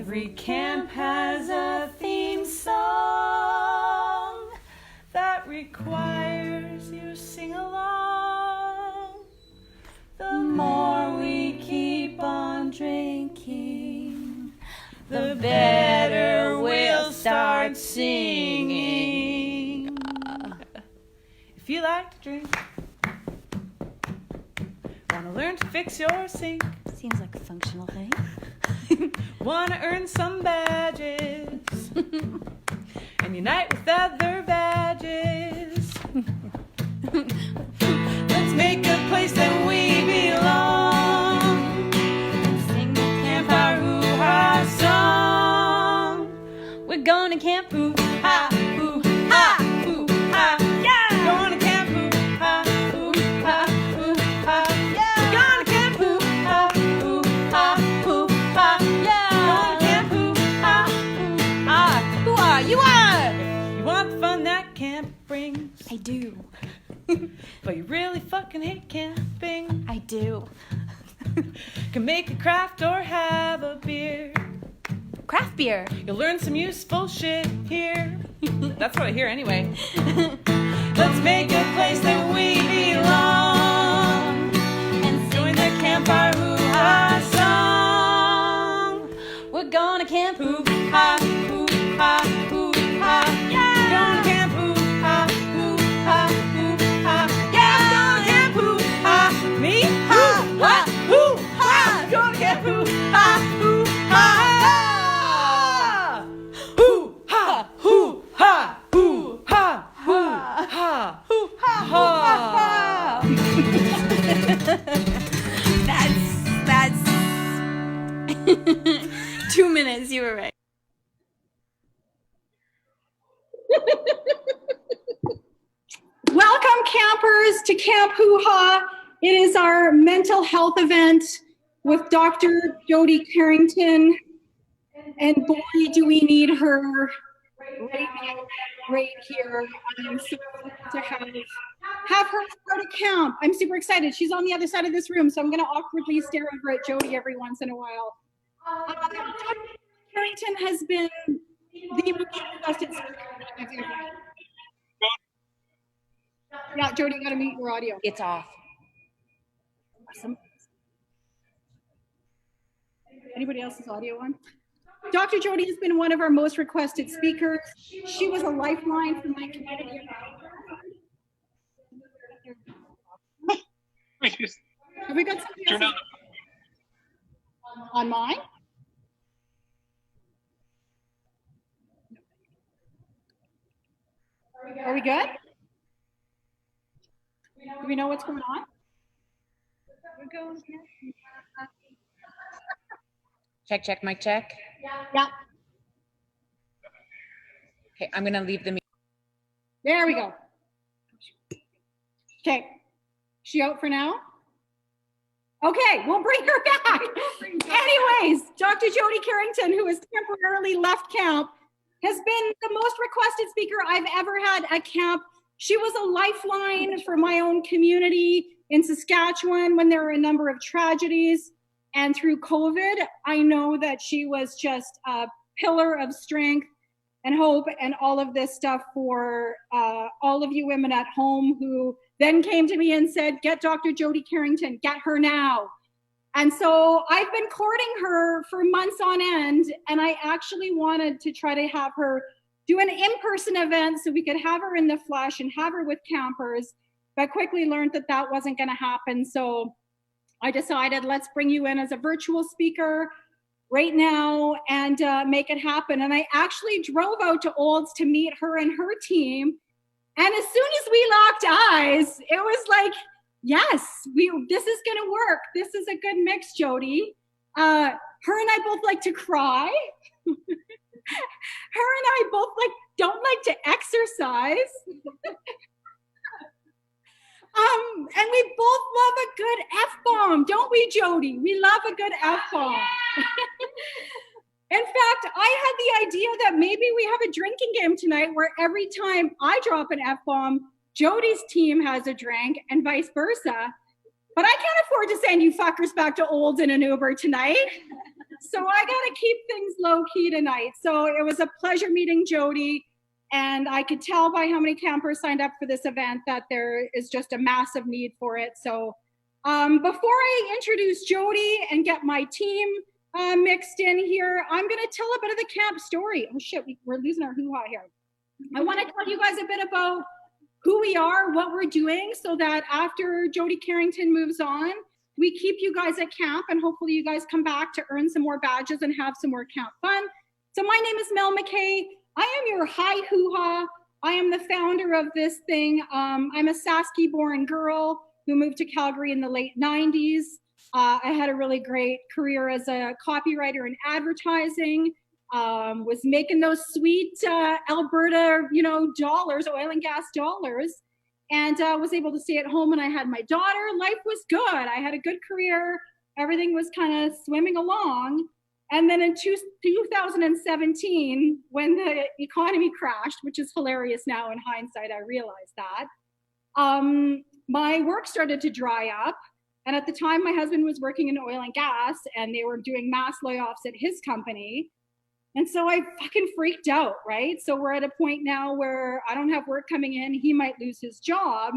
Every camp has a theme song that requires you sing along. The more we keep on drinking, the better we'll start singing. If you like to drink, wanna learn to fix your sink, Seems like a functional thing. wanna earn some badges, and unite with other badges. Let's make a place that we belong, Sing the campfire hoo-ha song. We're gonna camp hoo-ha, hoo-ha, hoo-ha, yeah! Gonna camp hoo-ha, hoo-ha, hoo-ha, yeah! We're gonna camp hoo-ha, hoo-ha, hoo-ha, yeah! Gonna camp hoo-ha, hoo-ha. Who are you? Are You want the fun that camp brings, I do. but you really fucking hate camping. I do. Can make a craft or have a beer. Craft beer. You'll learn some useful shit here. That's what I hear anyway. Let's make a place that we belong And join the campfire hoo-ha song. We're gonna camp hoo-ha, hoo-ha, hoo-ha, yeah! We're gonna camp hoo-ha, hoo-ha, hoo-ha, yeah! We're gonna camp hoo-ha, me, hoo-ha, hoo-ha! We're gonna camp hoo-ha, hoo-ha, hoo-ha, hoo-ha, hoo-ha, hoo-ha, hoo-ha. That's 2 minutes, you were right. Welcome, campers, to Camp Hoo-Ha. It is our mental health event with Dr. Jody Carrington. And boy, do we need her right here. I'm so excited to have her start a camp. I'm super excited. She's on the other side of this room, so I'm going to awkwardly stare over at Jody every once in a while. Dr. Carrington has been the most requested speaker I've ever had. Yeah, Jody, you gotta mute your audio. It's off. Awesome. Anybody else's audio on? Dr. Jody has been one of our most requested speakers. She was a lifeline for my community. Have we got something else on mine? Are we good? Do we know what's going on? Check, mic check. Yeah, Okay, I'm gonna leave the meeting. there we go. Okay, she out for now? Okay, we'll bring her back. Anyways, Dr. Jody Carrington, who has temporarily left camp, has been the most requested speaker I've ever had at camp. She was a lifeline for my own community in Saskatchewan when there were a number of tragedies. And through COVID, I know that she was just a pillar of strength and hope and all of this stuff for all of you women at home who then came to me and said, get Dr. Jody Carrington, get her now. And so I've been courting her for months on end, and I actually wanted to try to have her do an in-person event so we could have her in the flesh and have her with campers, but quickly learned that that wasn't going to happen. So I decided, let's bring you in as a virtual speaker right now and make it happen. And I actually drove out to Olds to meet her and her team. And as soon as we locked eyes, it was like, yes, this is going to work. This is a good mix, Jody. Her and I both like to cry. Her and I both don't like to exercise. And we both love a good F-bomb, don't we, Jody? We love a good F-bomb. In fact, I had the idea that maybe we have a drinking game tonight where every time I drop an F-bomb, Jody's team has a drink and vice versa. But I can't afford to send you fuckers back to Olds in an Uber tonight. So I got to keep things low key tonight. So it was a pleasure meeting Jody. And I could tell by how many campers signed up for this event that there is just a massive need for it. So before I introduce Jody and get my team mixed in here, I'm going to tell a bit of the camp story. Oh shit, we're losing our hoo-ha here. I want to tell you guys a bit about who we are, what we're doing, so that after Jody Carrington moves on, we keep you guys at camp and hopefully you guys come back to earn some more badges and have some more camp fun. So my name is Mel McKay. I am your high hoo-ha. I am the founder of this thing. I'm a Sasky-born girl who moved to Calgary in the late 90s. I had a really great career as a copywriter in advertising, was making those sweet Alberta, dollars, oil and gas dollars, and was able to stay at home when I had my daughter. Life was good. I had a good career. Everything was kind of swimming along. And then in 2017, when the economy crashed, which is hilarious now in hindsight, I realized that, my work started to dry up. And at the time, my husband was working in oil and gas, and they were doing mass layoffs at his company. And so I fucking freaked out, right? So we're at a point now where I don't have work coming in. He might lose his job.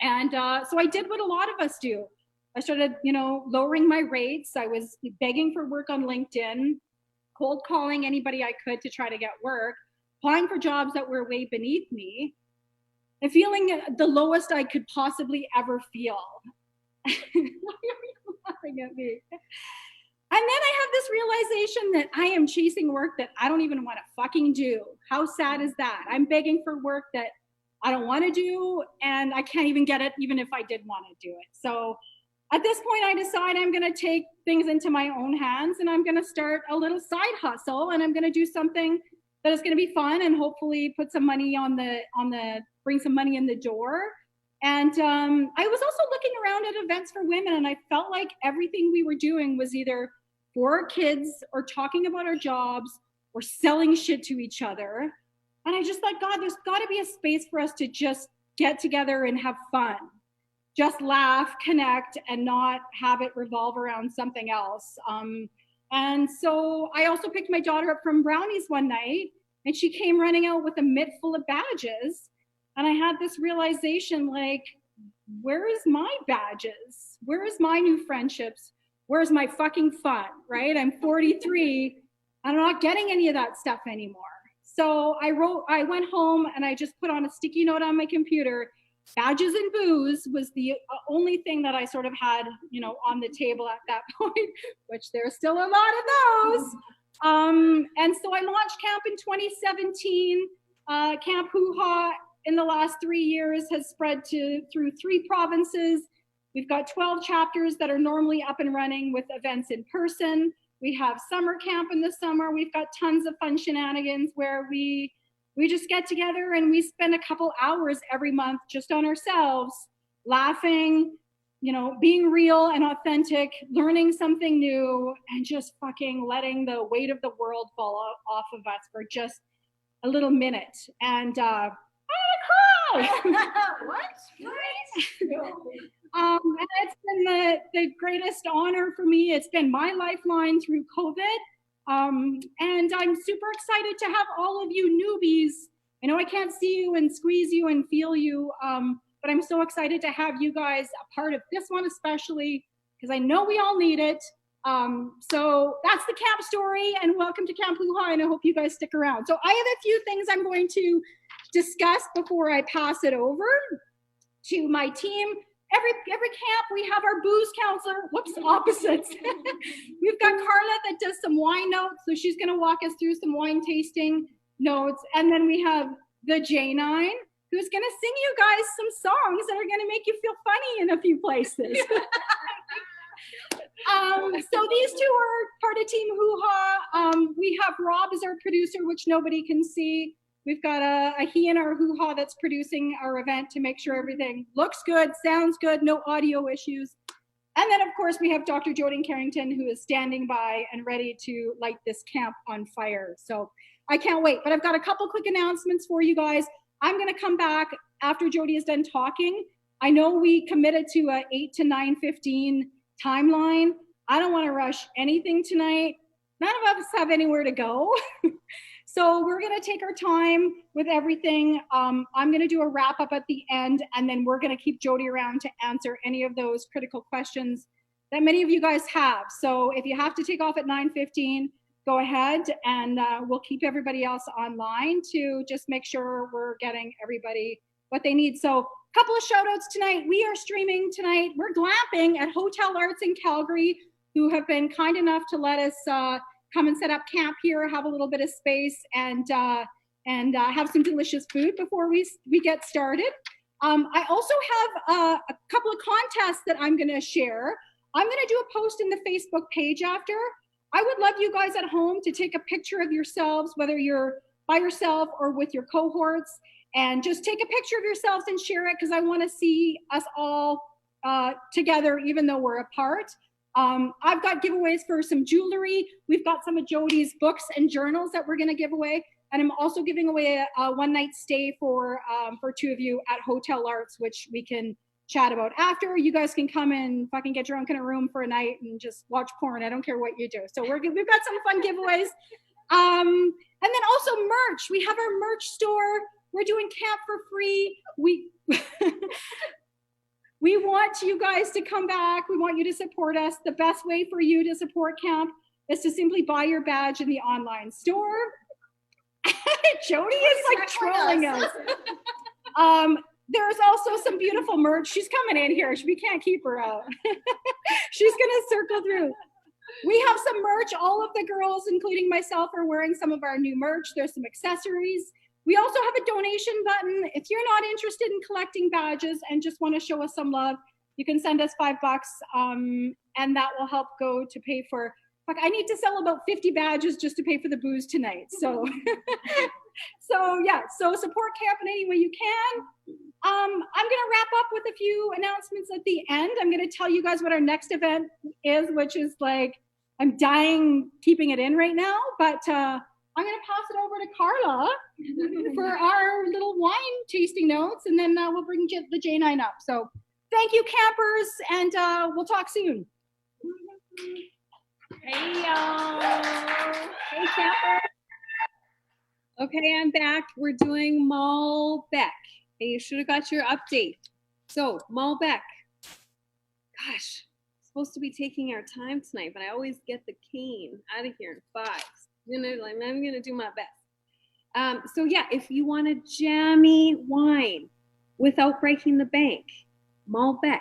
And so I did what a lot of us do. I started, lowering my rates. I was begging for work on LinkedIn, cold calling anybody I could to try to get work, applying for jobs that were way beneath me, and feeling the lowest I could possibly ever feel. Why are you laughing at me? And then I have this realization that I am chasing work that I don't even want to fucking do. How sad is that? I'm begging for work that I don't want to do, and I can't even get it even if I did want to do it. So at this point, I decide I'm going to take things into my own hands, and I'm going to start a little side hustle, and I'm going to do something that is going to be fun and hopefully put some money bring some money in the door. And I was also looking around at events for women, and I felt like everything we were doing was either for our kids or talking about our jobs or selling shit to each other. And I just thought, God, there's got to be a space for us to just get together and have fun. Just laugh, connect, and not have it revolve around something else. And so I also picked my daughter up from Brownies one night, and she came running out with a mitt full of badges. And I had this realization, like, where is my badges? Where is my new friendships? Where's my fucking fun, right? I'm 43. I'm not getting any of that stuff anymore. So I went home and I just put on a sticky note on my computer. Badges and booze was the only thing that I sort of had, on the table at that point, which there's still a lot of those. And so I launched camp in 2017. Camp Hoo-Ha in the last 3 years has spread through 3 provinces. We've got 12 chapters that are normally up and running with events in person. We have summer camp in the summer. We've got tons of fun shenanigans where we just get together and we spend a couple hours every month just on ourselves, laughing, being real and authentic, learning something new, and just fucking letting the weight of the world fall off of us for just a little minute. And I'm gonna cry. What? And it's been the greatest honor for me. It's been my lifeline through COVID. And I'm super excited to have all of you newbies. I know I can't see you and squeeze you and feel you, but I'm so excited to have you guys a part of this one, especially because I know we all need it. So that's the camp story, and welcome to Camp Hoo-Ha, and I hope you guys stick around. So I have a few things I'm going to discuss before I pass it over to my team. Every camp, we have our booze counselor. Whoops, opposites. We've got Carla that does some wine notes, so she's going to walk us through some wine tasting notes. And then we have the J9, who's going to sing you guys some songs that are going to make you feel funny in a few places. So these two are part of Team Hoo-Ha. We have Rob as our producer, which nobody can see. We've got a he and our hoo-ha that's producing our event to make sure everything looks good, sounds good, no audio issues. And then, of course, we have Dr. Jody Carrington, who is standing by and ready to light this camp on fire. So I can't wait. But I've got a couple quick announcements for you guys. I'm going to come back after Jody is done talking. I know we committed to a 8 to 9:15 timeline. I don't want to rush anything tonight. None of us have anywhere to go. So we're going to take our time with everything. I'm going to do a wrap up at the end, and then we're going to keep Jody around to answer any of those critical questions that many of you guys have. So if you have to take off at 9:15, go ahead, and we'll keep everybody else online to just make sure we're getting everybody what they need. So a couple of shout outs tonight. We are streaming tonight. We're glamping at Hotel Arts in Calgary, who have been kind enough to let us come and set up camp here, have a little bit of space, and have some delicious food before we get started. I also have a couple of contests that I'm going to share. I'm going to do a post in the Facebook page after. I would love you guys at home to take a picture of yourselves, whether you're by yourself or with your cohorts, and just take a picture of yourselves and share it, because I want to see us all together, even though we're apart. I've got giveaways for some jewelry. We've got some of Jody's books and journals that we're going to give away. And I'm also giving away a one-night stay for two of you at Hotel Arts, which we can chat about after. You guys can come and fucking get drunk in a room for a night and just watch porn. I don't care what you do. So we've got some fun giveaways. And then also merch. We have our merch store. We're doing camp for free. We want you guys to come back. We want you to support us. The best way for you to support camp is to simply buy your badge in the online store. Jody is like trolling us. There's also some beautiful merch. She's coming in here. We can't keep her out. She's gonna circle through. We have some merch. All of the girls, including myself, are wearing some of our new merch. There's some accessories. We also have a donation button. If you're not interested in collecting badges and just want to show us some love, you can send us $5, and that will help go to pay for. Like, I need to sell about 50 badges just to pay for the booze tonight. So, so support camp in any way you can. I'm gonna wrap up with a few announcements at the end. I'm gonna tell you guys what our next event is, which is like, I'm dying keeping it in right now, but I'm going to pass it over to Carla for our little wine tasting notes, and then we'll bring the J9 up. So thank you, campers, and we'll talk soon. Hey, y'all. Hey, campers. Okay, I'm back. We're doing Malbec. And you should have got your update. So, Malbec. Gosh, I'm supposed to be taking our time tonight, but I always get the cane out of here in 5. I'm gonna do my best. So yeah, if you want a jammy wine without breaking the bank, Malbec.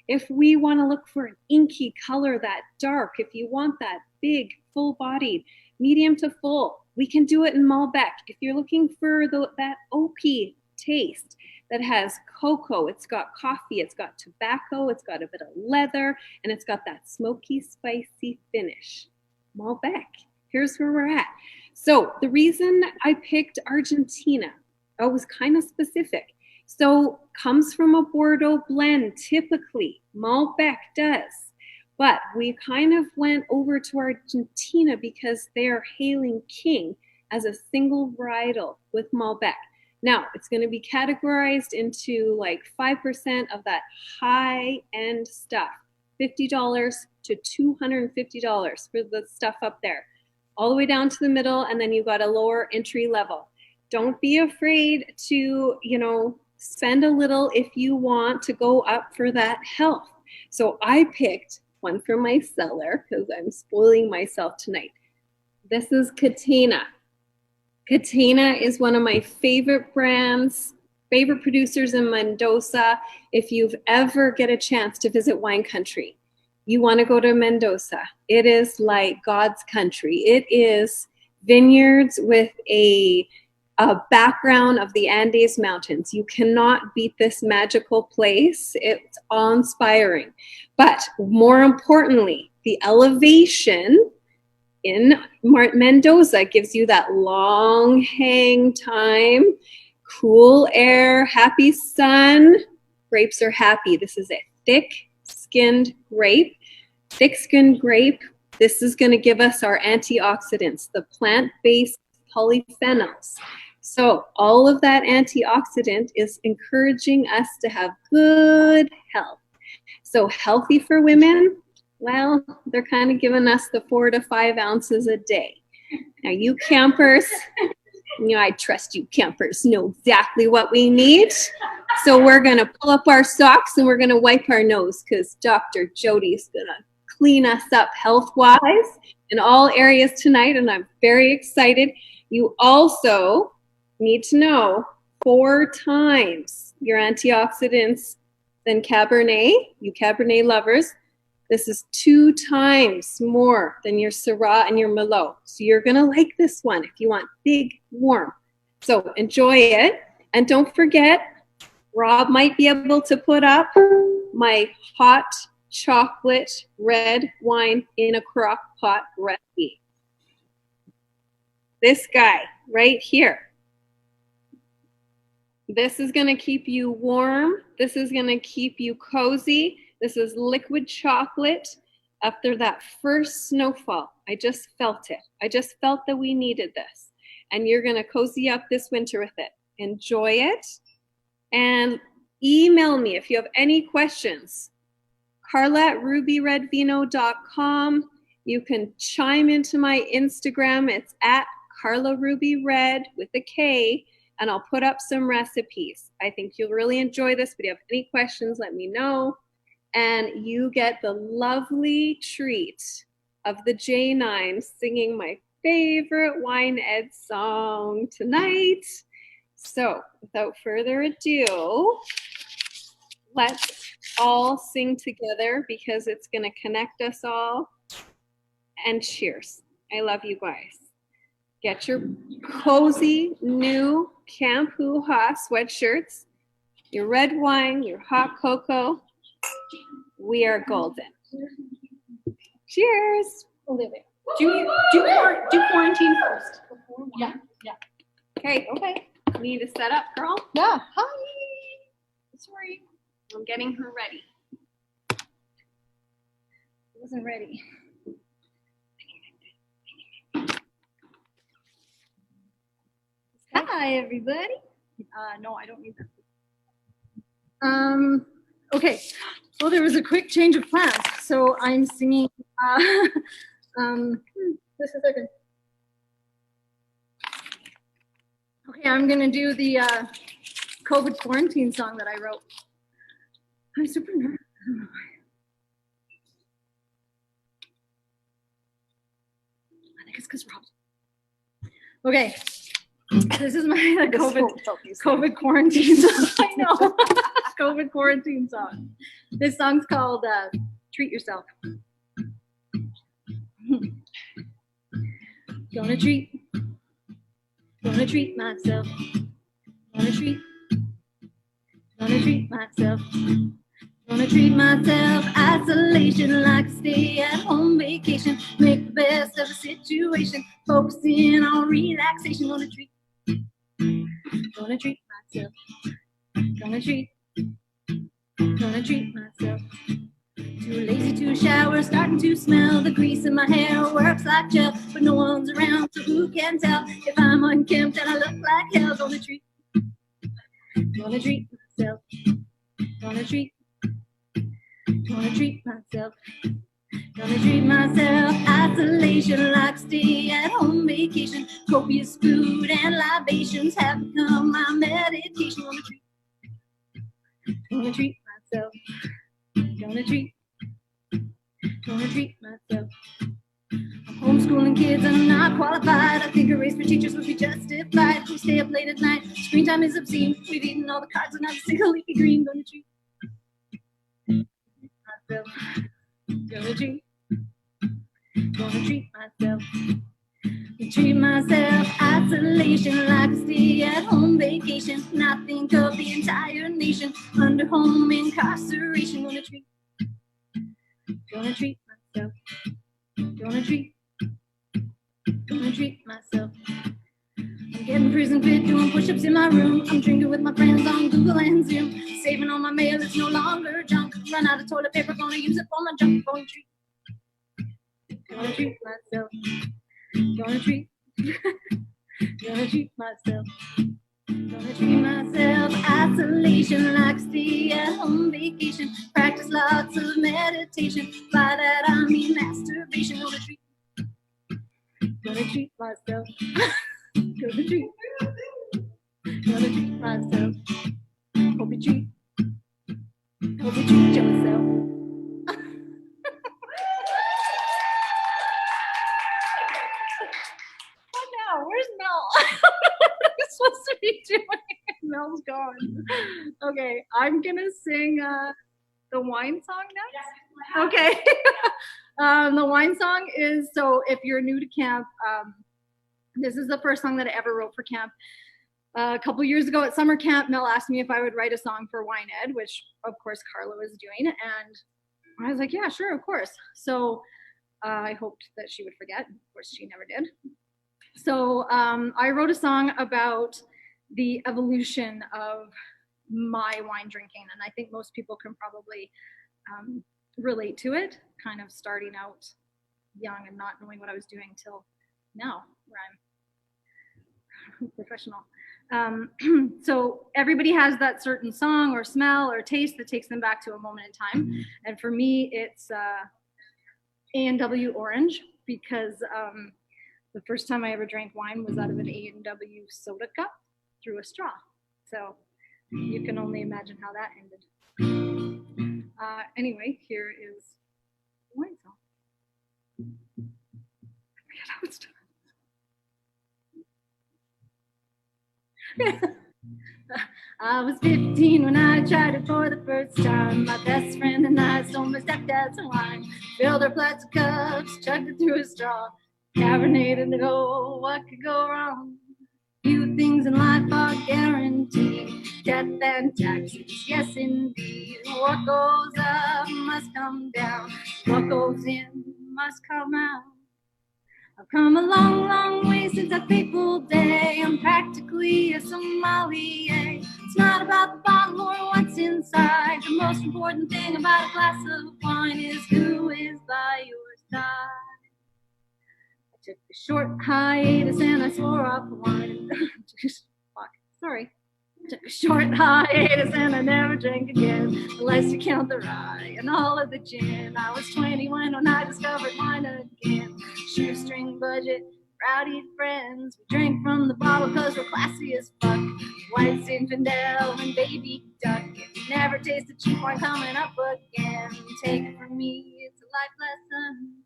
If we want to look for an inky color, that dark, if you want that big, full-bodied, medium to full, we can do it in Malbec. If you're looking for that oaky taste that has cocoa, it's got coffee, it's got tobacco, it's got a bit of leather, and it's got that smoky, spicy finish, Malbec. Here's where we're at. So the reason I picked Argentina, I was kind of specific. So comes from a Bordeaux blend, typically. Malbec does. But we kind of went over to Argentina because they are hailing King as a single varietal with Malbec. Now, it's going to be categorized into like 5% of that high-end stuff, $50 to $250 for the stuff up there. All the way down to the middle, and then you've got a lower entry level. Don't be afraid to, spend a little if you want to go up for that health. So I picked one from my cellar because I'm spoiling myself tonight. This is Catena. Catena is one of my favorite brands, favorite producers in Mendoza. If you've ever get a chance to visit wine country, you want to go to Mendoza. It is like God's country. It is vineyards with a background of the Andes Mountains. You cannot beat this magical place. It's awe-inspiring. But more importantly, the elevation in Mendoza gives you that long hang time, cool air, happy sun. Grapes are happy. This is a thick-skinned grape. Thick-skinned grape, this is going to give us our antioxidants, the plant-based polyphenols. So all of that antioxidant is encouraging us to have good health. So healthy for women, Well, they're kind of giving us the 4 to 5 ounces a day. Now, you campers, I trust you campers know exactly what we need. So we're going to pull up our socks and we're going to wipe our nose because Dr. Jody's going to clean us up health-wise in all areas tonight, and I'm very excited. You also need to know 4 times your antioxidants than Cabernet, you Cabernet lovers. This is 2 times more than your Syrah and your Merlot. So you're gonna like this one if you want big, warm. So enjoy it. And don't forget, Rob might be able to put up my hot chocolate red wine in a crock pot recipe. This guy right here. This is gonna keep you warm. This is gonna keep you cozy. This is liquid chocolate. After that first snowfall, I just felt it. I just felt that we needed this. And you're gonna cozy up this winter with it. Enjoy it. And email me if you have any questions. Carla@rubyredvino.com. You can chime into my Instagram. It's at CarlaRubyRed with a K. And I'll put up some recipes. I think you'll really enjoy this. But if you have any questions, let me know. And you get the lovely treat of the J9 singing my favorite Wine Ed song tonight. So without further ado, let's all sing together because it's going to connect us all. And cheers. I love you guys. Get your cozy new Camp Hoo Ha sweatshirts, your red wine, your hot cocoa. We are golden. Cheers. Olivia, do quarantine first. Yeah. Okay. We need to set up, girl. Yeah. Hi. Sorry. I'm getting her ready. I wasn't ready. Hi, everybody. No, I don't need that. Okay. Well, there was a quick change of plans, so I'm singing. Just a second. Okay, I'm gonna do the COVID quarantine song that I wrote. I'm super nervous. I don't know why. I think it's because Rob's. Okay. This is my COVID quarantine song. I know. COVID quarantine song. This song's called Treat Yourself. Gonna treat myself. Gonna treat myself. Gonna treat myself. Isolation like a stay-at-home vacation. Make the best of the situation. Focusing on relaxation. Gonna treat myself. Gonna treat myself. Too lazy to shower, starting to smell the grease in my hair. Works like gel, but no one's around, so who can tell if I'm unkempt and I look like hell? Gonna treat myself. Gonna treat myself. Gonna treat myself. Isolation like stay-at-home vacation. Copious food and libations have become my meditation. Gonna treat myself. Gonna treat myself. I'm homeschooling kids and I'm not qualified. I think a race for teachers would be justified. We stay up late at night. Screen time is obscene. We've eaten all the cards and not a single leafy green. Gonna treat myself. Gonna treat myself. Treat myself. Isolation like a stay-at-home vacation. And I think of the entire nation under home incarceration. Gonna treat myself. Gonna treat myself. I'm getting prison fit, doing push-ups in my room. I'm drinking with my friends on Google and Zoom. Saving all my mail, it's no longer junk. Run out of toilet paper, gonna use it for my junk. Gonna treat myself. Gonna treat myself. Gonna treat myself. Isolation like stay-at-home vacation. Practice lots of meditation. By that I mean masturbation. Gonna treat myself. Gonna treat myself. Hope you treat yourself. Oh no, where's Mel? What am I supposed to be doing? Mel's gone. Okay, I'm gonna sing the wine song next. Okay. The wine song is, so if you're new to camp, this is the first song that I ever wrote for camp. A couple years ago at summer camp, Mel asked me if I would write a song for Wine Ed, which of course Carla was doing, and I was like, yeah, sure, of course. So I hoped that she would forget. Of course, she never did. So I wrote a song about the evolution of my wine drinking, and I think most people can probably relate to it, kind of starting out young and not knowing what I was doing till now, where I'm professional. So everybody has that certain song or smell or taste that takes them back to a moment in time, and for me it's A&W Orange, because the first time I ever drank wine was out of an A&W soda cup through a straw. So you can only imagine how that ended. Anyway, here is the wine song. I forget how it's done. I was 15 when I tried it for the first time. My best friend and I stole my stepdad's wine, filled our plastic cups, chugged it through a straw. Cabernet and oh, what could go wrong? Few things in life are guaranteed. Death and taxes, yes indeed. What goes up must come down. What goes in must come out. I've come a long, long way since that fateful day. I'm practically a sommelier. It's not about the bottle or what's inside. The most important thing about a glass of wine is who is by your side. I took a short hiatus and I swore off the wine. Sorry. Took a short hiatus and I never drank again, unless you count the rye and all of the gin. I was 21 when I discovered wine again. Shoestring budget, rowdy friends. We drank from the bottle cause we're classy as fuck. White Zinfandel and Baby Duck. If you never tasted cheap wine coming up again, take it from me, it's a life lesson.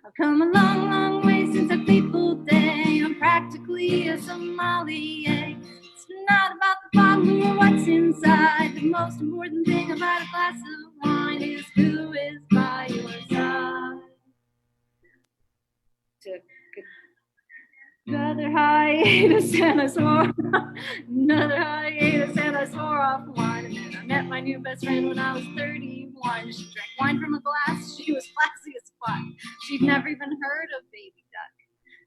I've come a long, long way since that fateful day. I'm practically a sommelier. It's not about the bottle or what's inside. The most important thing about a glass of wine is who is by your side. Took another hiatus and I swore off wine. And then I met my new best friend when I was 31. She drank wine from a glass. She was classy as fuck. She'd never even heard of Baby Duck.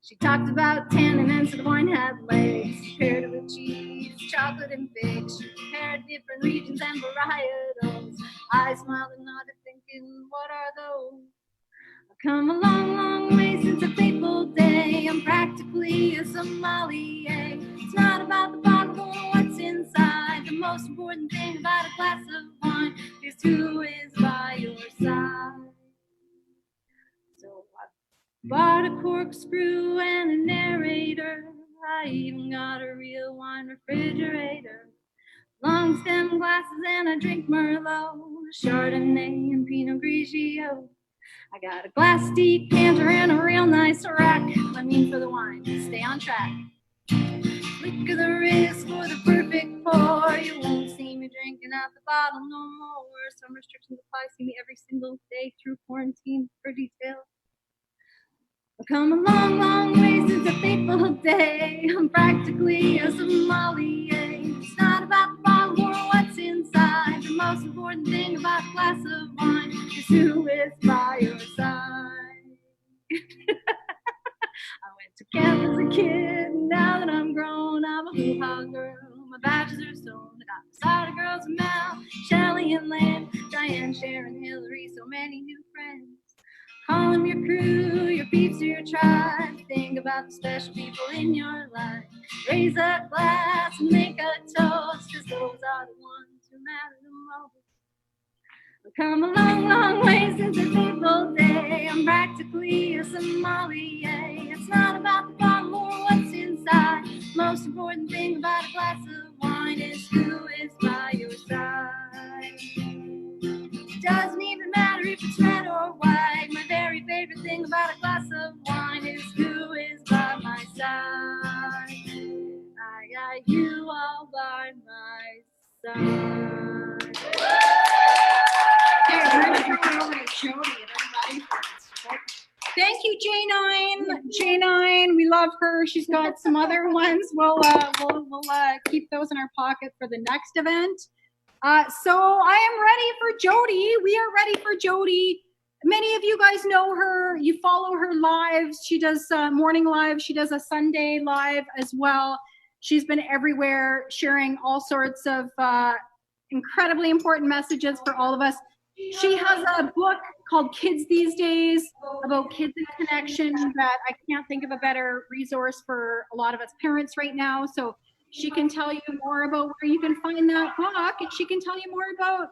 She talked about tannin and said wine had legs. Paired it with cheese, chocolate and figs. She compared different regions and varietals. I smiled and nodded thinking, what are those? I've come a long, long way since a fateful day. I'm practically a sommelier. It's not about the bottle or what's inside. The most important thing about a glass of wine is who is by your side. So I bought a corkscrew and a narrator. I even got a real wine refrigerator. Long stem glasses and I drink Merlot, Chardonnay and Pinot Grigio. I got a glass decanter and a real nice rack. I mean for the wine, stay on track. Flick of the wrist for the perfect pour. You won't see me drinking out the bottle no more. Some restrictions apply, see me every single day through quarantine for details. I've come a long, long way since a fateful day. I'm practically a sommelier. It's not about the bottle or what's inside. The most important thing about a glass of wine is who is by your side. I went to camp as a kid. Now that I'm grown, I'm a hoo-ha girl. My badges are sewn. I got beside girls and Mel, Shelly and Lynn, Diane, Sharon, Hillary, so many new friends. Call them your crew, your peeps, or your tribe. Think about the special people in your life. Raise a glass and make a toast, 'cause those are the ones who matter the most. I've come a long, long way since a fateful day. I'm practically a sommelier. It's not about the bottle or what's inside. Most important thing about a glass of wine is who is by your side. Doesn't even matter if it's red or white. My very favorite thing about a glass of wine is who is by my side. I got you all by my side. Okay, we're gonna turn it over to Jody and everybody. Thank you, J9. J9, we love her. She's got some other ones. We'll keep those in our pocket for the next event. So I am ready for Jody. We are ready for Jody. Many of you guys know her. You follow her lives. She does morning live. She does a Sunday live as well. She's been everywhere sharing all sorts of incredibly important messages for all of us. She has a book called Kids These Days about kids in connection that I can't think of a better resource for a lot of us parents right now. So she can tell you more about where you can find that book, and she can tell you more about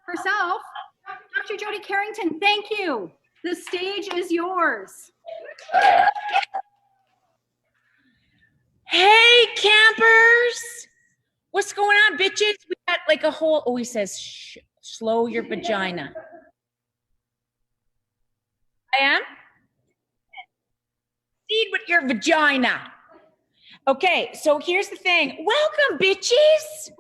herself. Dr. Jody Carrington, thank you. The stage is yours. Hey, campers! What's going on, bitches? We got like a whole, oh, he says, shh, slow your vagina. I am? Seed with your vagina. Okay, so here's the thing. Welcome, bitches.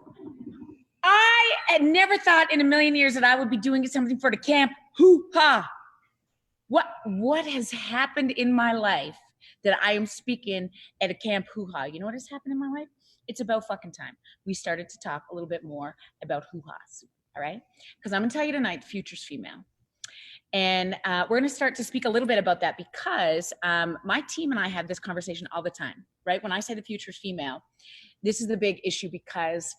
I had never thought in a million years that I would be doing something for the camp. Hoo-ha. What has happened in my life that I am speaking at a camp hoo-ha? You know what has happened in my life? It's about fucking time. We started to talk a little bit more about hoo-has, all right? Because I'm gonna tell you tonight, the future's female. And we're gonna start to speak a little bit about that because my team and I have this conversation all the time, right? When I say the future's female, this is the big issue because,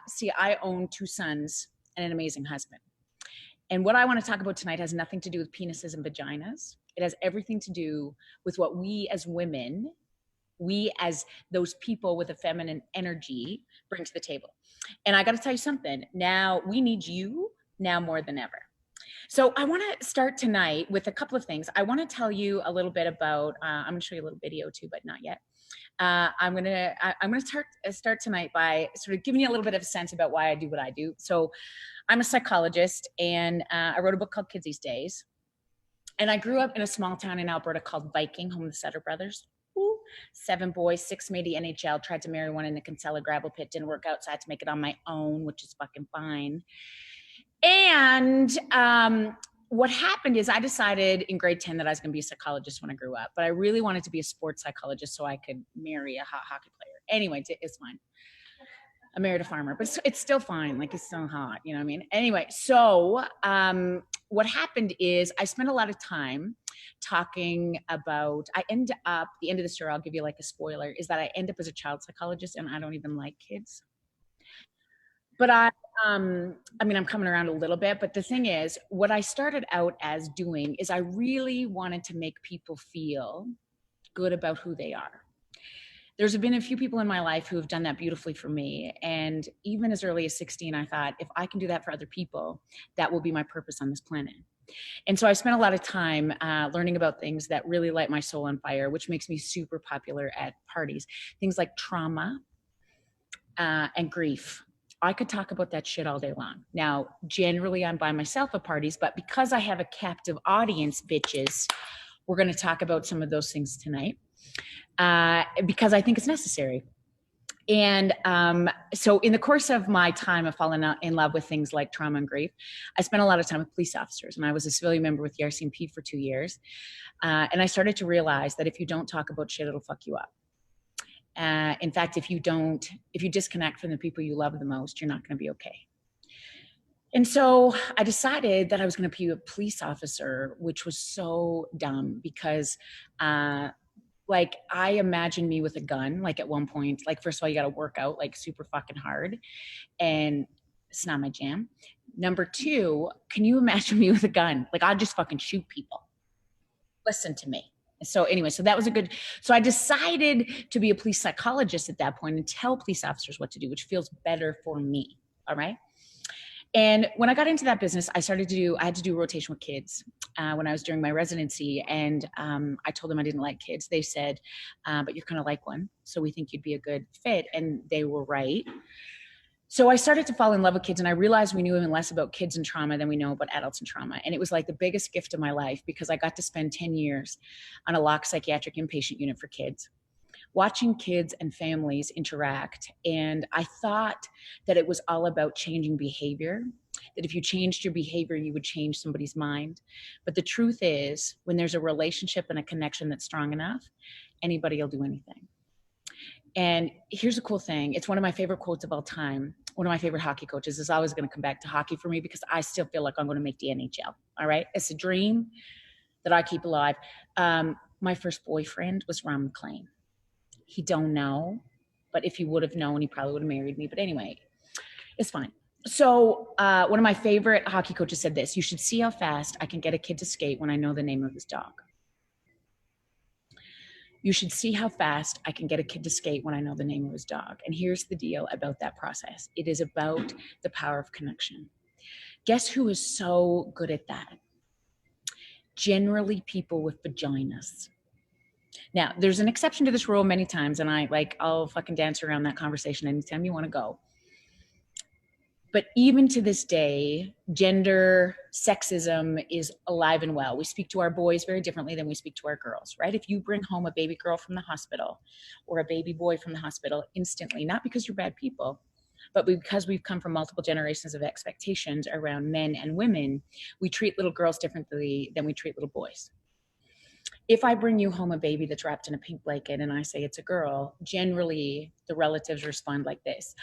see, I own 2 sons and an amazing husband. And what I wanna talk about tonight has nothing to do with penises and vaginas. It has everything to do with what we as women, we as those people with a feminine energy bring to the table. And I gotta tell you something, now we need you now more than ever. So I want to start tonight with a couple of things. I want to tell you a little bit about. I'm going to show you a little video too, but not yet. I'm going to start tonight by sort of giving you a little bit of a sense about why I do what I do. So I'm a psychologist, and I wrote a book called Kids These Days. And I grew up in a small town in Alberta called Viking, home of the Sutter brothers. 7 boys, 6 made the NHL. Tried to marry one in the Kinsella gravel pit. Didn't work out, so I had to make it on my own, which is fucking fine. And what happened is I decided in grade 10 that I was going to be a psychologist when I grew up, but I really wanted to be a sports psychologist so I could marry a hot hockey player. Anyway, it's fine. I married a farmer, but it's still fine. Like, it's still hot, you know what I mean? Anyway, so what happened is I spent a lot of time talking about, I end up, the end of this year, I'll give you like a spoiler, is that I end up as a child psychologist and I don't even like kids. But I mean, I'm coming around a little bit, but the thing is, what I started out as doing is I really wanted to make people feel good about who they are. There's been a few people in my life who have done that beautifully for me. And even as early as 16, I thought, if I can do that for other people, that will be my purpose on this planet. And so I spent a lot of time learning about things that really light my soul on fire, which makes me super popular at parties. Things like trauma and grief. I could talk about that shit all day long. Now, generally I'm by myself at parties, but because I have a captive audience, bitches, we're going to talk about some of those things tonight because I think it's necessary. And so in the course of my time of falling in love with things like trauma and grief, I spent a lot of time with police officers, and I was a civilian member with the RCMP for 2 years. And I started to realize that if you don't talk about shit, it'll fuck you up. In fact, if you disconnect from the people you love the most, you're not going to be okay. And so I decided that I was going to be a police officer, which was so dumb because, like, I imagined me with a gun, like at one point, like, first of all, you got to work out like super fucking hard, and it's not my jam. Number 2, can you imagine me with a gun? Like, I'd just fucking shoot people. Listen to me. So anyway, so that was so I decided to be a police psychologist at that point and tell police officers what to do, which feels better for me. All right. And when I got into that business, I had to do rotation with kids when I was doing my residency. And I told them I didn't like kids. They said, but you're kind of like one. So we think you'd be a good fit. And they were right. So I started to fall in love with kids, and I realized we knew even less about kids and trauma than we know about adults and trauma. And it was like the biggest gift of my life, because I got to spend 10 years on a locked psychiatric inpatient unit for kids, watching kids and families interact. And I thought that it was all about changing behavior, that if you changed your behavior, you would change somebody's mind. But the truth is, when there's a relationship and a connection that's strong enough, anybody will do anything. And here's a cool thing. It's one of my favorite quotes of all time. One of my favorite hockey coaches is always going to come back to hockey for me, because I still feel like I'm going to make the NHL. All right. It's a dream that I keep alive. My first boyfriend was Ron McLean. He don't know, but if he would have known, he probably would have married me. But anyway, it's fine. So one of my favorite hockey coaches said this: you should see how fast I can get a kid to skate when I know the name of his dog. You should see how fast I can get a kid to skate when I know the name of his dog. And here's the deal about that process. It is about the power of connection. Guess who is so good at that? Generally people with vaginas. Now, there's an exception to this rule many times, and I'll fucking dance around that conversation anytime you want to go. But even to this day, gender sexism is alive and well. We speak to our boys very differently than we speak to our girls, right? If you bring home a baby girl from the hospital or a baby boy from the hospital, instantly, not because you're bad people, but because we've come from multiple generations of expectations around men and women, we treat little girls differently than we treat little boys. If I bring you home a baby that's wrapped in a pink blanket and I say it's a girl, generally the relatives respond like this.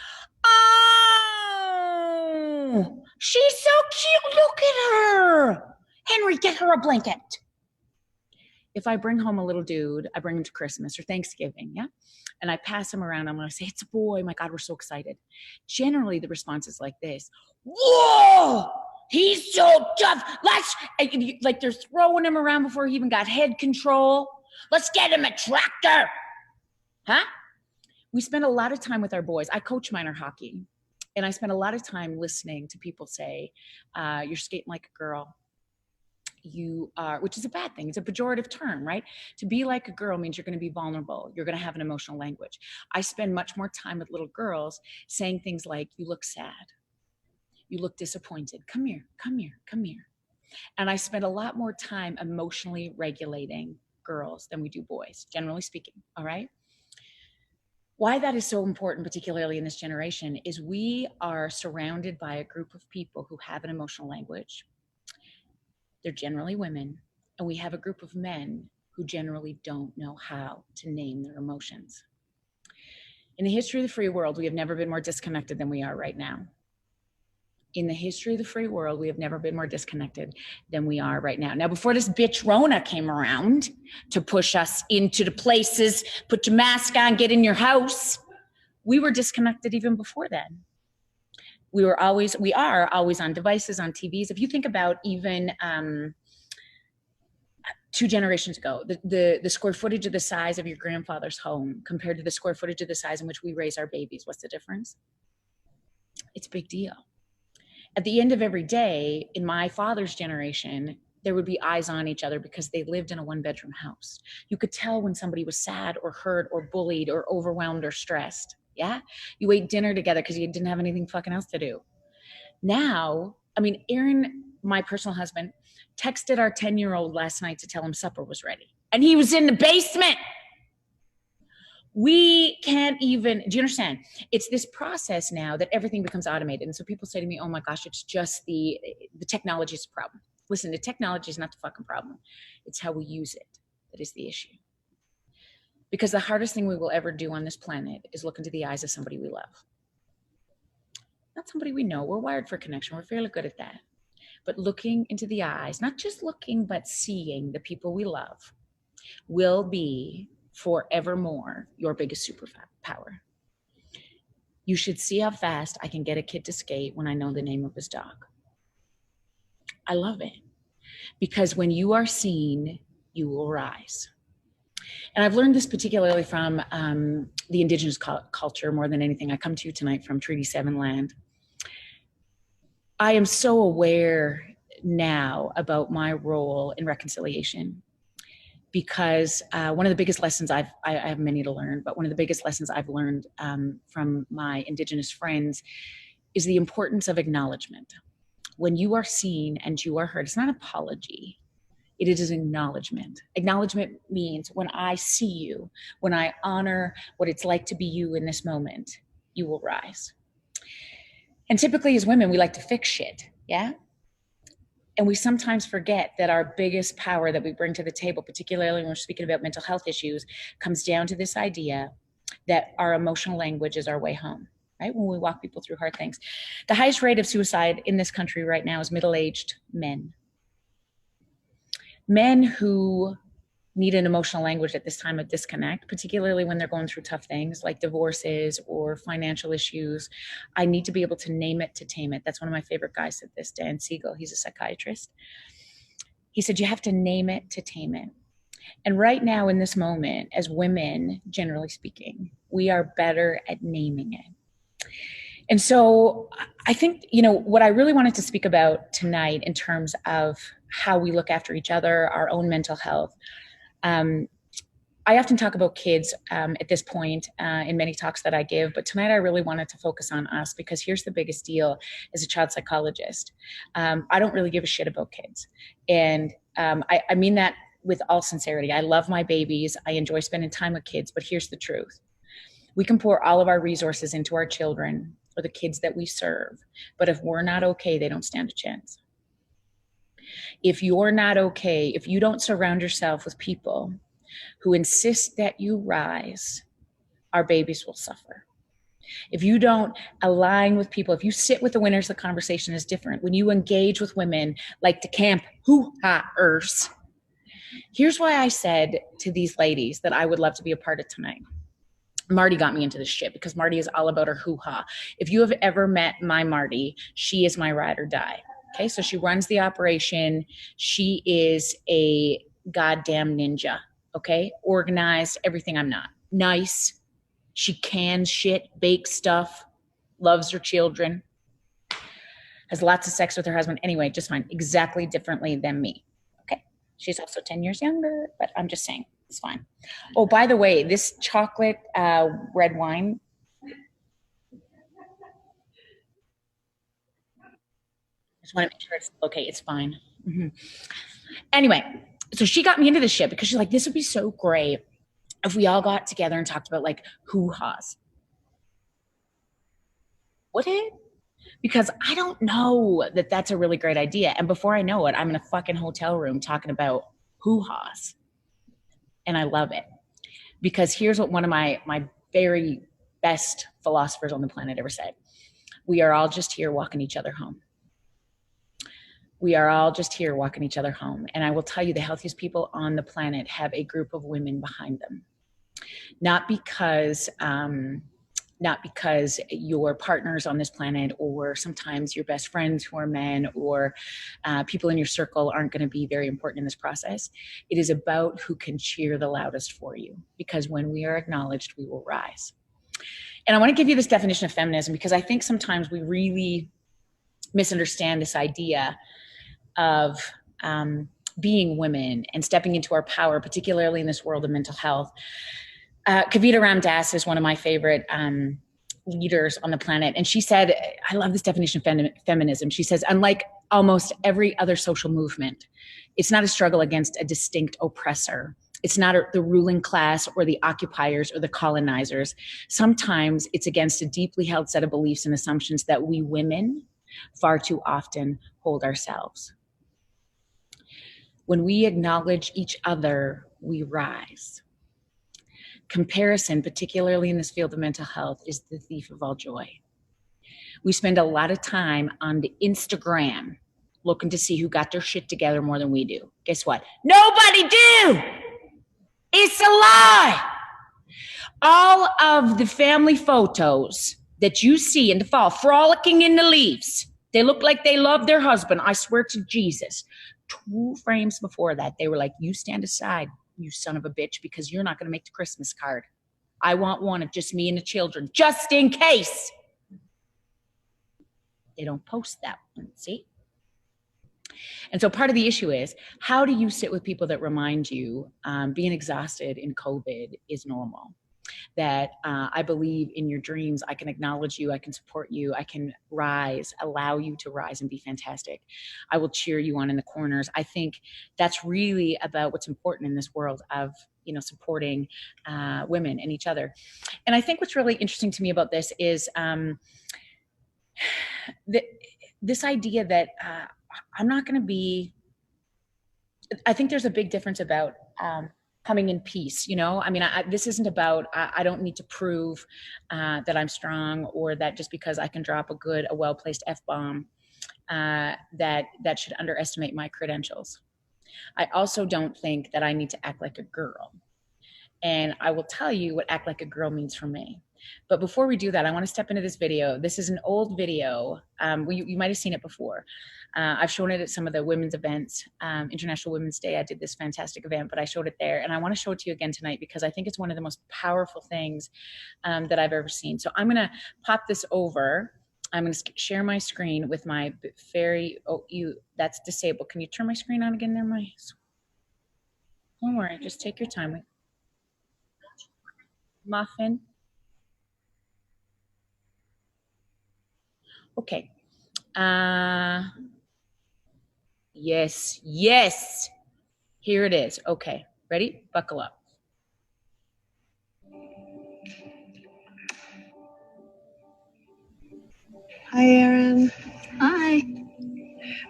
Oh, she's so cute. Look at her. Henry, get her a blanket. If I bring home a little dude, I bring him to Christmas or Thanksgiving, yeah? And I pass him around, I'm gonna say, it's a boy. My God, we're so excited. Generally, the response is like this. Whoa, he's so tough. Like they're throwing him around before he even got head control. Let's get him a tractor. Huh? We spend a lot of time with our boys. I coach minor hockey. And I spent a lot of time listening to people say, you're skating like a girl. You are, which is a bad thing. It's a pejorative term, right? To be like a girl means you're going to be vulnerable. You're going to have an emotional language. I spend much more time with little girls saying things like, you look sad. You look disappointed. Come here, come here, come here. And I spend a lot more time emotionally regulating girls than we do boys, generally speaking, all right? Why that is so important, particularly in this generation, is we are surrounded by a group of people who have an emotional language. They're generally women, and we have a group of men who generally don't know how to name their emotions. In the history of the free world, we have never been more disconnected than we are right now. In the history of the free world, we have never been more disconnected than we are right now. Now, before this bitch Rona came around to push us into the places, put your mask on, get in your house, we were disconnected even before then. We are always on devices, on TVs. If you think about even 2 generations ago, the square footage of the size of your grandfather's home compared to the square footage of the size in which we raise our babies, what's the difference? It's a big deal. At the end of every day, in my father's generation, there would be eyes on each other because they lived in a 1-bedroom house. You could tell when somebody was sad or hurt or bullied or overwhelmed or stressed. Yeah. You ate dinner together because you didn't have anything fucking else to do. Now, I mean, Aaron, my personal husband, texted our 10-year-old last night to tell him supper was ready. And he was in the basement. We can't even, do you understand? It's this process now that everything becomes automated. And so people say to me, oh my gosh, it's just the technology is the problem. Listen, the technology is not the fucking problem. It's how we use it that is the issue. Because the hardest thing we will ever do on this planet is look into the eyes of somebody we love. Not somebody we know. We're wired for connection. We're fairly good at that. But looking into the eyes, not just looking, but seeing the people we love will be forevermore your biggest superpower. You should see how fast I can get a kid to skate when I know the name of his dog. I love it. Because when you are seen, you will rise. And I've learned this particularly from the indigenous culture more than anything. I come to you tonight from Treaty 7 land. I am so aware now about my role in reconciliation, because one of the biggest lessons I have many to learn, but one of the biggest lessons I've learned from my Indigenous friends is the importance of acknowledgement. When you are seen and you are heard, it's not apology. It is acknowledgement. Acknowledgement means when I see you, when I honor what it's like to be you in this moment, you will rise. And typically as women, we like to fix shit, yeah? And we sometimes forget that our biggest power that we bring to the table, particularly when we're speaking about mental health issues, comes down to this idea that our emotional language is our way home, right? When we walk people through hard things. The highest rate of suicide in this country right now is middle-aged men. Men who need an emotional language at this time of disconnect, particularly when they're going through tough things like divorces or financial issues. I need to be able to name it to tame it. That's one of my favorite guys said this, Dan Siegel. He's a psychiatrist. He said, you have to name it to tame it. And right now in this moment, as women, generally speaking, we are better at naming it. And so I think, what I really wanted to speak about tonight in terms of how we look after each other, our own mental health. I often talk about kids at this point in many talks that I give, but tonight I really wanted to focus on us, because here's the biggest deal as a child psychologist. I don't really give a shit about kids. And I mean that with all sincerity. I love my babies. I enjoy spending time with kids, but here's the truth. We can pour all of our resources into our children or the kids that we serve, but if we're not okay, they don't stand a chance. If you're not okay, if you don't surround yourself with people who insist that you rise, our babies will suffer. If you don't align with people, if you sit with the winners, the conversation is different. When you engage with women like the camp hoo-ha-ers, here's why I said to these ladies that I would love to be a part of tonight. Marty got me into this shit because Marty is all about her hoo-ha. If you have ever met my Marty, she is my ride or die. Okay, so she runs the operation. She is a goddamn ninja, okay? Organized, everything I'm not. Nice. She cans shit, bakes stuff, loves her children, has lots of sex with her husband. Anyway, just fine. Exactly differently than me, okay? She's also 10 years younger, but I'm just saying, it's fine. Oh, by the way, this chocolate red wine, just want to make sure it's okay. It's fine. Mm-hmm. Anyway, so she got me into this shit because she's like, this would be so great if we all got together and talked about like hoo-has. Would it? Because I don't know that that's a really great idea. And before I know it, I'm in a fucking hotel room talking about hoo-has. And I love it. Because here's what one of my very best philosophers on the planet ever said. We are all just here walking each other home. We are all just here walking each other home. And I will tell you, the healthiest people on the planet have a group of women behind them. Not because your partners on this planet, or sometimes your best friends who are men, or people in your circle aren't going to be very important in this process. It is about who can cheer the loudest for you. Because when we are acknowledged, we will rise. And I want to give you this definition of feminism, because I think sometimes we really misunderstand this idea of being women and stepping into our power, particularly in this world of mental health. Kavita Ram Das is one of my favorite leaders on the planet. And she said, I love this definition of feminism. She says, unlike almost every other social movement, it's not a struggle against a distinct oppressor. It's not the ruling class or the occupiers or the colonizers. Sometimes it's against a deeply held set of beliefs and assumptions that we women far too often hold ourselves. When we acknowledge each other, we rise. Comparison, particularly in this field of mental health, is the thief of all joy. We spend a lot of time on the Instagram looking to see who got their shit together more than we do. Guess what? Nobody do! It's a lie! All of the family photos that you see in the fall, frolicking in the leaves, they look like they love their husband. I swear to Jesus. 2 frames before that, they were like, you stand aside, you son of a bitch, because you're not going to make the Christmas card. I want one of just me and the children, just in case. They don't post that one, see? And so part of the issue is, how do you sit with people that remind you being exhausted in COVID is normal? That I believe in your dreams, I can acknowledge you, I can support you, I can rise, allow you to rise and be fantastic. I will cheer you on in the corners. I think that's really about what's important in this world of, you know, supporting women and each other. And I think what's really interesting to me about this is this idea that I'm not going to be, I think there's a big difference about coming in peace, you know? I mean, this isn't about, I don't need to prove that I'm strong, or that just because I can drop a well-placed F-bomb, that should underestimate my credentials. I also don't think that I need to act like a girl. And I will tell you what act like a girl means for me. But before we do that, I want to step into this video. This is an old video. You might have seen it before. I've shown it at some of the women's events. International Women's Day, I did this fantastic event, but I showed it there. And I want to show it to you again tonight because I think it's one of the most powerful things that I've ever seen. So I'm going to pop this over. I'm going to share my screen with my that's disabled. Can you turn my screen on again there, Don't worry, just take your time. Muffin. Okay. Yes. Here it is. Okay. Ready? Buckle up. Hi, Erin. Hi.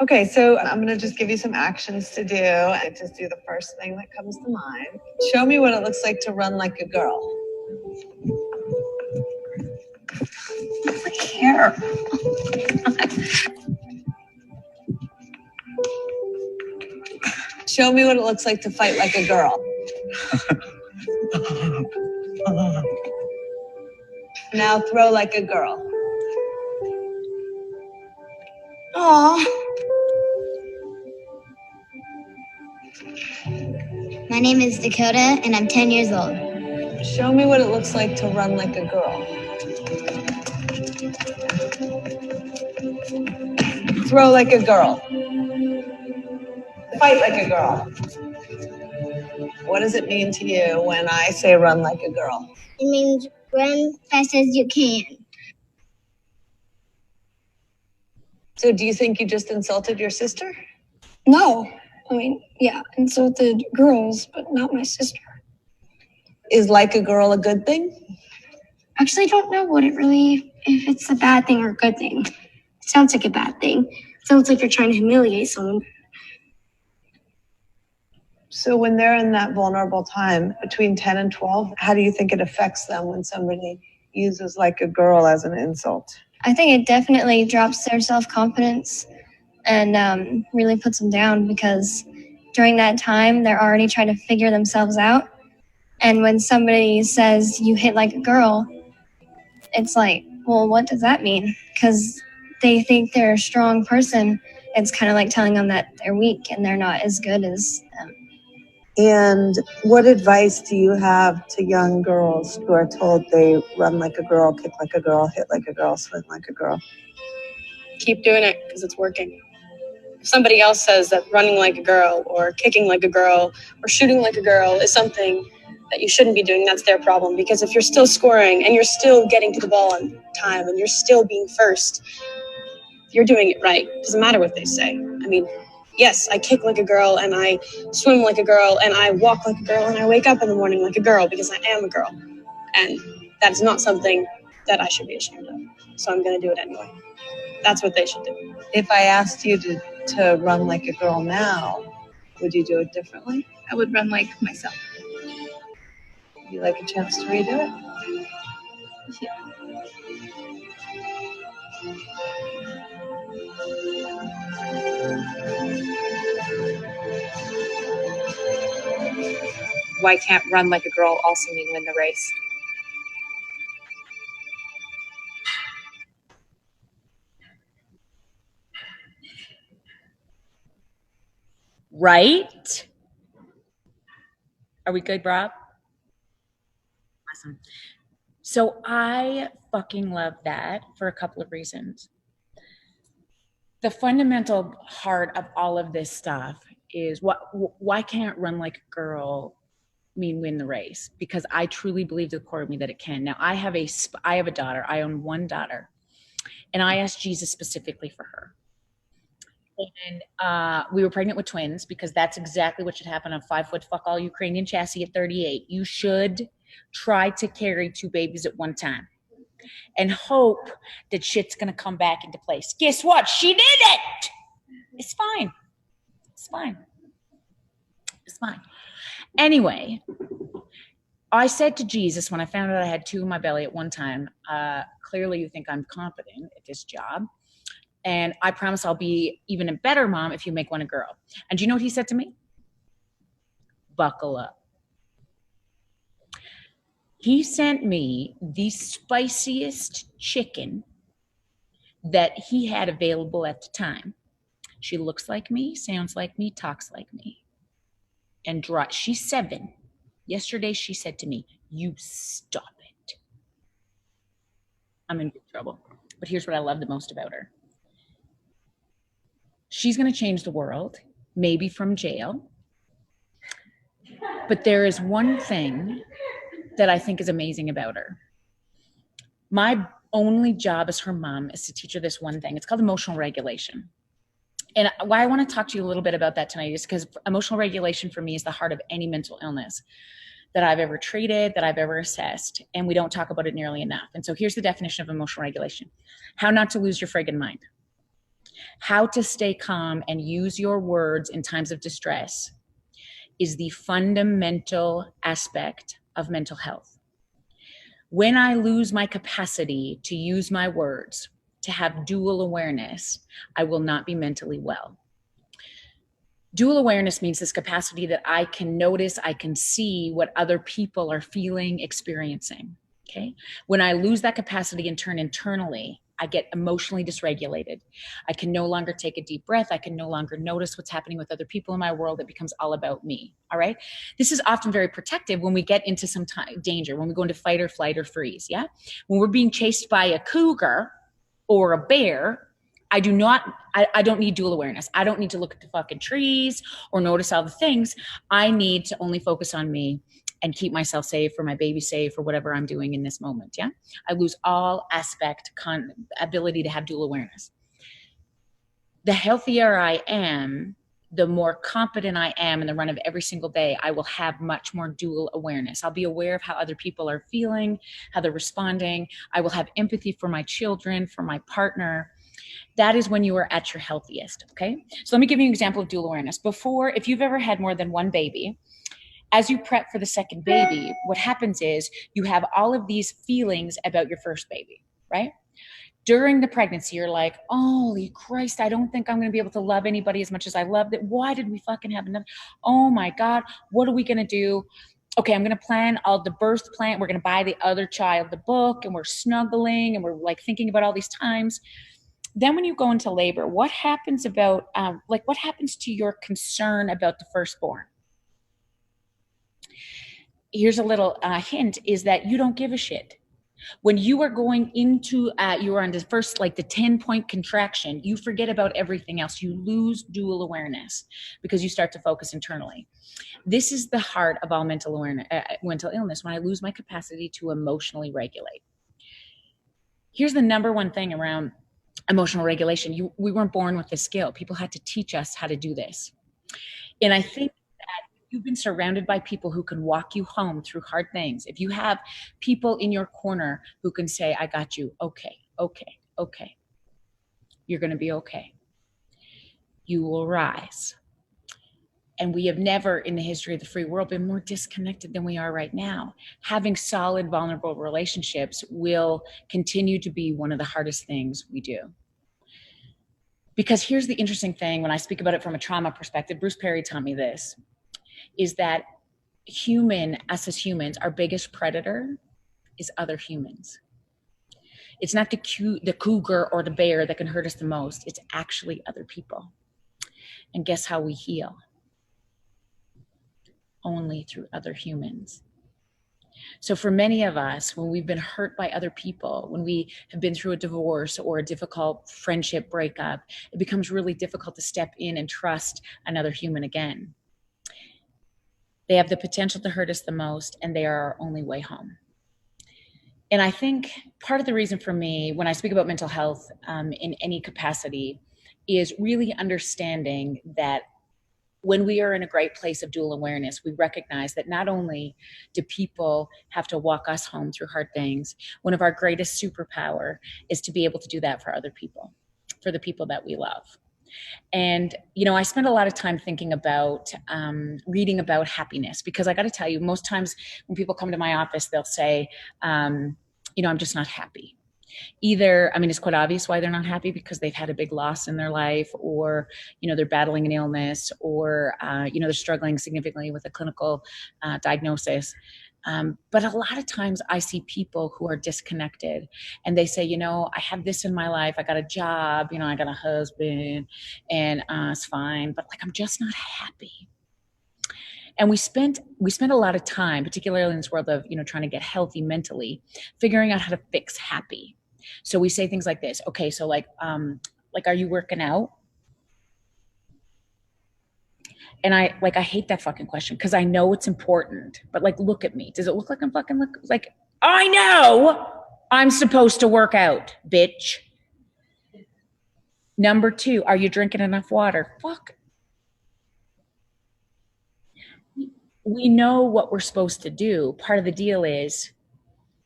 Okay, so I'm going to just give you some actions to do. I just do the first thing that comes to mind. Show me what it looks like to run like a girl. Here. Show me what it looks like to fight like a girl. Now throw like a girl. Aw. My name is Dakota, and I'm 10 years old. Show me what it looks like to run like a girl. Throw like a girl. Fight like a girl. What does it mean to you when I say run like a girl? It means run fast as you can. So do you think you just insulted your sister? No. I mean, yeah, insulted girls, but not my sister. Is like a girl a good thing? Actually, don't know if it's a bad thing or a good thing. It sounds like a bad thing. It sounds like you're trying to humiliate someone. So when they're in that vulnerable time between 10 and 12, how do you think it affects them when somebody uses like a girl as an insult? I think it definitely drops their self-confidence and really puts them down, because during that time, they're already trying to figure themselves out. And when somebody says you hit like a girl, it's like, well, what does that mean? Because they think they're a strong person. It's kind of like telling them that they're weak and they're not as good as them. And what advice do you have to young girls who are told they run like a girl, kick like a girl, hit like a girl, swim like a girl? Keep doing it because it's working. If somebody else says that running like a girl or kicking like a girl or shooting like a girl is something that you shouldn't be doing, that's their problem. Because if you're still scoring and you're still getting to the ball on time and you're still being first, you're doing it right. It doesn't matter what they say. I mean, yes, I kick like a girl and I swim like a girl and I walk like a girl and I wake up in the morning like a girl because I am a girl. And that's not something that I should be ashamed of. So I'm going to do it anyway. That's what they should do. If I asked you to run like a girl now, would you do it differently? I would run like myself. Would you like a chance to redo it? Why can't run like a girl also mean win the race? Right? Are we good, Rob? Awesome. So I fucking love that for a couple of reasons. the fundamental heart of all of this stuff is why can't run like a girl mean win the race? Because I truly believe to the core of me that it can. Now I have a daughter. I own one daughter, and I asked Jesus specifically for her. And we were pregnant with twins because that's exactly what should happen on 5 foot fuck all Ukrainian chassis at 38. You should try to carry 2 babies at one time and hope that shit's gonna come back into place. Guess what? She did it. It's fine. It's fine. It's fine. Anyway, I said to Jesus when I found out I had 2 in my belly at one time, clearly you think I'm competent at this job. And I promise I'll be even a better mom if you make one a girl. And do you know what he said to me? Buckle up. He sent me the spiciest chicken that he had available at the time. She looks like me, sounds like me, talks like me. And she's 7. Yesterday she said to me, "You stop it." I'm in big trouble. But here's what I love the most about her. She's going to change the world, maybe from jail. But there is one thing that I think is amazing about her. My only job as her mom is to teach her this one thing. It's called emotional regulation. And why I want to talk to you a little bit about that tonight is because emotional regulation for me is the heart of any mental illness that I've ever treated, that I've ever assessed, and we don't talk about it nearly enough. And so here's the definition of emotional regulation. How not to lose your friggin' mind. How to stay calm and use your words in times of distress is the fundamental aspect of mental health. When I lose my capacity to use my words, to have dual awareness, I will not be mentally well. Dual awareness means this capacity that I can notice, I can see what other people are feeling, experiencing, okay? When I lose that capacity and turn internally, I get emotionally dysregulated. I can no longer take a deep breath. I can no longer notice what's happening with other people in my world. It becomes all about me, all right? This is often very protective when we get into some danger, when we go into fight or flight or freeze, yeah? When we're being chased by a cougar or a bear, I don't need dual awareness. I don't need to look at the fucking trees or notice all the things. I need to only focus on me and keep myself safe or my baby safe or whatever I'm doing in this moment, yeah? I lose all ability to have dual awareness. The healthier I am, the more competent I am in the run of every single day, I will have much more dual awareness. I'll be aware of how other people are feeling, how they're responding. I will have empathy for my children, for my partner. That is when you are at your healthiest, okay? So let me give you an example of dual awareness. Before, if you've ever had more than one baby, as you prep for the second baby, what happens is you have all of these feelings about your first baby, right? During the pregnancy, you're like, holy Christ, I don't think I'm going to be able to love anybody as much as I loved it. Why did we fucking have another? Oh my God, what are we going to do? Okay, I'm going to plan all the birth plan. We're going to buy the other child the book, and we're snuggling, and we're like thinking about all these times. Then when you go into labor, what happens about, what happens to your concern about the firstborn? Here's a little hint, is that you don't give a shit. When you are going into, you are on the first, like the 10-point contraction, you forget about everything else. You lose dual awareness because you start to focus internally. This is the heart of all mental illness, when I lose my capacity to emotionally regulate. Here's the number one thing around emotional regulation. We weren't born with this skill. People had to teach us how to do this. And I think you've been surrounded by people who can walk you home through hard things. If you have people in your corner who can say, I got you, okay, you're going to be okay. You will rise. And we have never in the history of the free world been more disconnected than we are right now. Having solid, vulnerable relationships will continue to be one of the hardest things we do. Because here's the interesting thing, when I speak about it from a trauma perspective, Bruce Perry taught me this, is that us as humans, our biggest predator is other humans. It's not the cougar or the bear that can hurt us the most. It's actually other people. And guess how we heal? Only through other humans. So for many of us, when we've been hurt by other people, when we have been through a divorce or a difficult friendship breakup, it becomes really difficult to step in and trust another human again. They have the potential to hurt us the most, and they are our only way home. And I think part of the reason for me, when I speak about mental health in any capacity, is really understanding that when we are in a great place of dual awareness, we recognize that not only do people have to walk us home through hard things, one of our greatest superpower is to be able to do that for other people, for the people that we love. And, you know, I spend a lot of time thinking about reading about happiness, because I got to tell you, most times when people come to my office, they'll say, you know, I'm just not happy. Either, I mean, it's quite obvious why they're not happy, because they've had a big loss in their life, or, you know, they're battling an illness, or, you know, they're struggling significantly with a clinical diagnosis. But a lot of times I see people who are disconnected, and they say, you know, I have this in my life. I got a job, you know, I got a husband, and it's fine, but like, I'm just not happy. And we spent a lot of time, particularly in this world of, you know, trying to get healthy mentally, figuring out how to fix happy. So we say things like this. Okay, so like, are you working out? And I hate that fucking question, because I know it's important, but like, look at me. Does it look like I'm fucking like, I know I'm supposed to work out, bitch. Number 2, are you drinking enough water? Fuck. We know what we're supposed to do. Part of the deal is,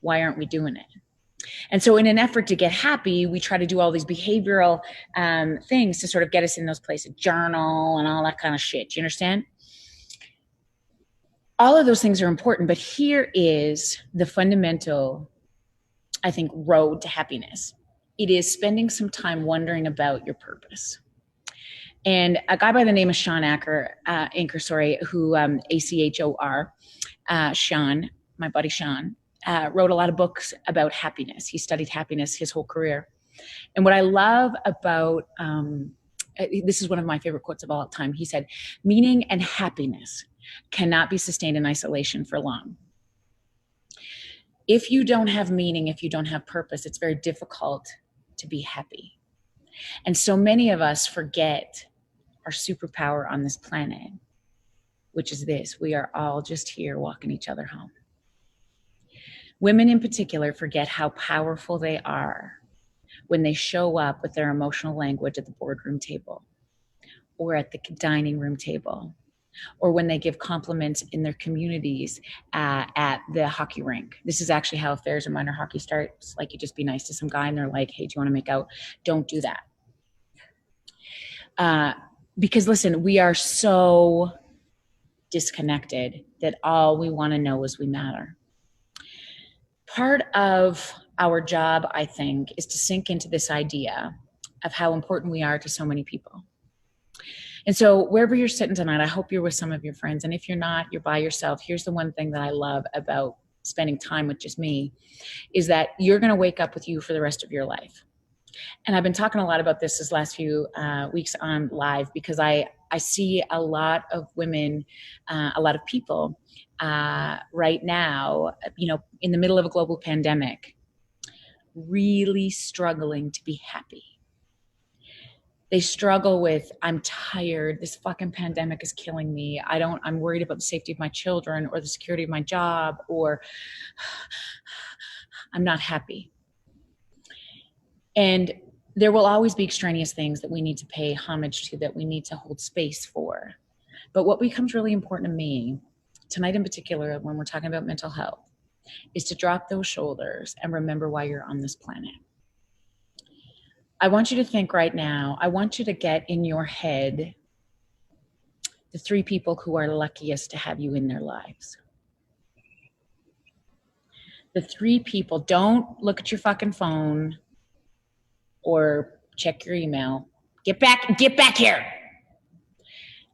why aren't we doing it? And so in an effort to get happy, we try to do all these behavioral things to sort of get us in those places, journal and all that kind of shit. You understand? All of those things are important, but here is the fundamental, I think, road to happiness. It is spending some time wondering about your purpose. And a guy by the name of Sean Achor, who Achor, Sean, my buddy Sean, wrote a lot of books about happiness. He studied happiness his whole career. And what I love about, this is one of my favorite quotes of all time. He said, meaning and happiness cannot be sustained in isolation for long. If you don't have meaning, if you don't have purpose, it's very difficult to be happy. And so many of us forget our superpower on this planet, which is this: we are all just here walking each other home. Women in particular forget how powerful they are when they show up with their emotional language at the boardroom table, or at the dining room table, or when they give compliments in their communities at the hockey rink. This is actually how affairs or minor hockey starts. Like, you just be nice to some guy and they're like, hey, do you want to make out? Don't do that. Because listen, we are so disconnected that all we want to know is we matter. Part of our job, I think, is to sink into this idea of how important we are to so many people. And so wherever you're sitting tonight, I hope you're with some of your friends. And if you're not, you're by yourself. Here's the one thing that I love about spending time with just me, is that you're going to wake up with you for the rest of your life. And I've been talking a lot about this last few weeks on live, because I see a lot of women, a lot of people right now, you know, in the middle of a global pandemic, really struggling to be happy. They struggle with, I'm tired, this fucking pandemic is killing me. I'm worried about the safety of my children, or the security of my job, or I'm not happy. And there will always be extraneous things that we need to pay homage to, that we need to hold space for. But what becomes really important to me, tonight in particular, when we're talking about mental health, is to drop those shoulders and remember why you're on this planet. I want you to think right now, I want you to get in your head the 3 people who are luckiest to have you in their lives. The 3 people, don't look at your fucking phone or check your email. Get back here.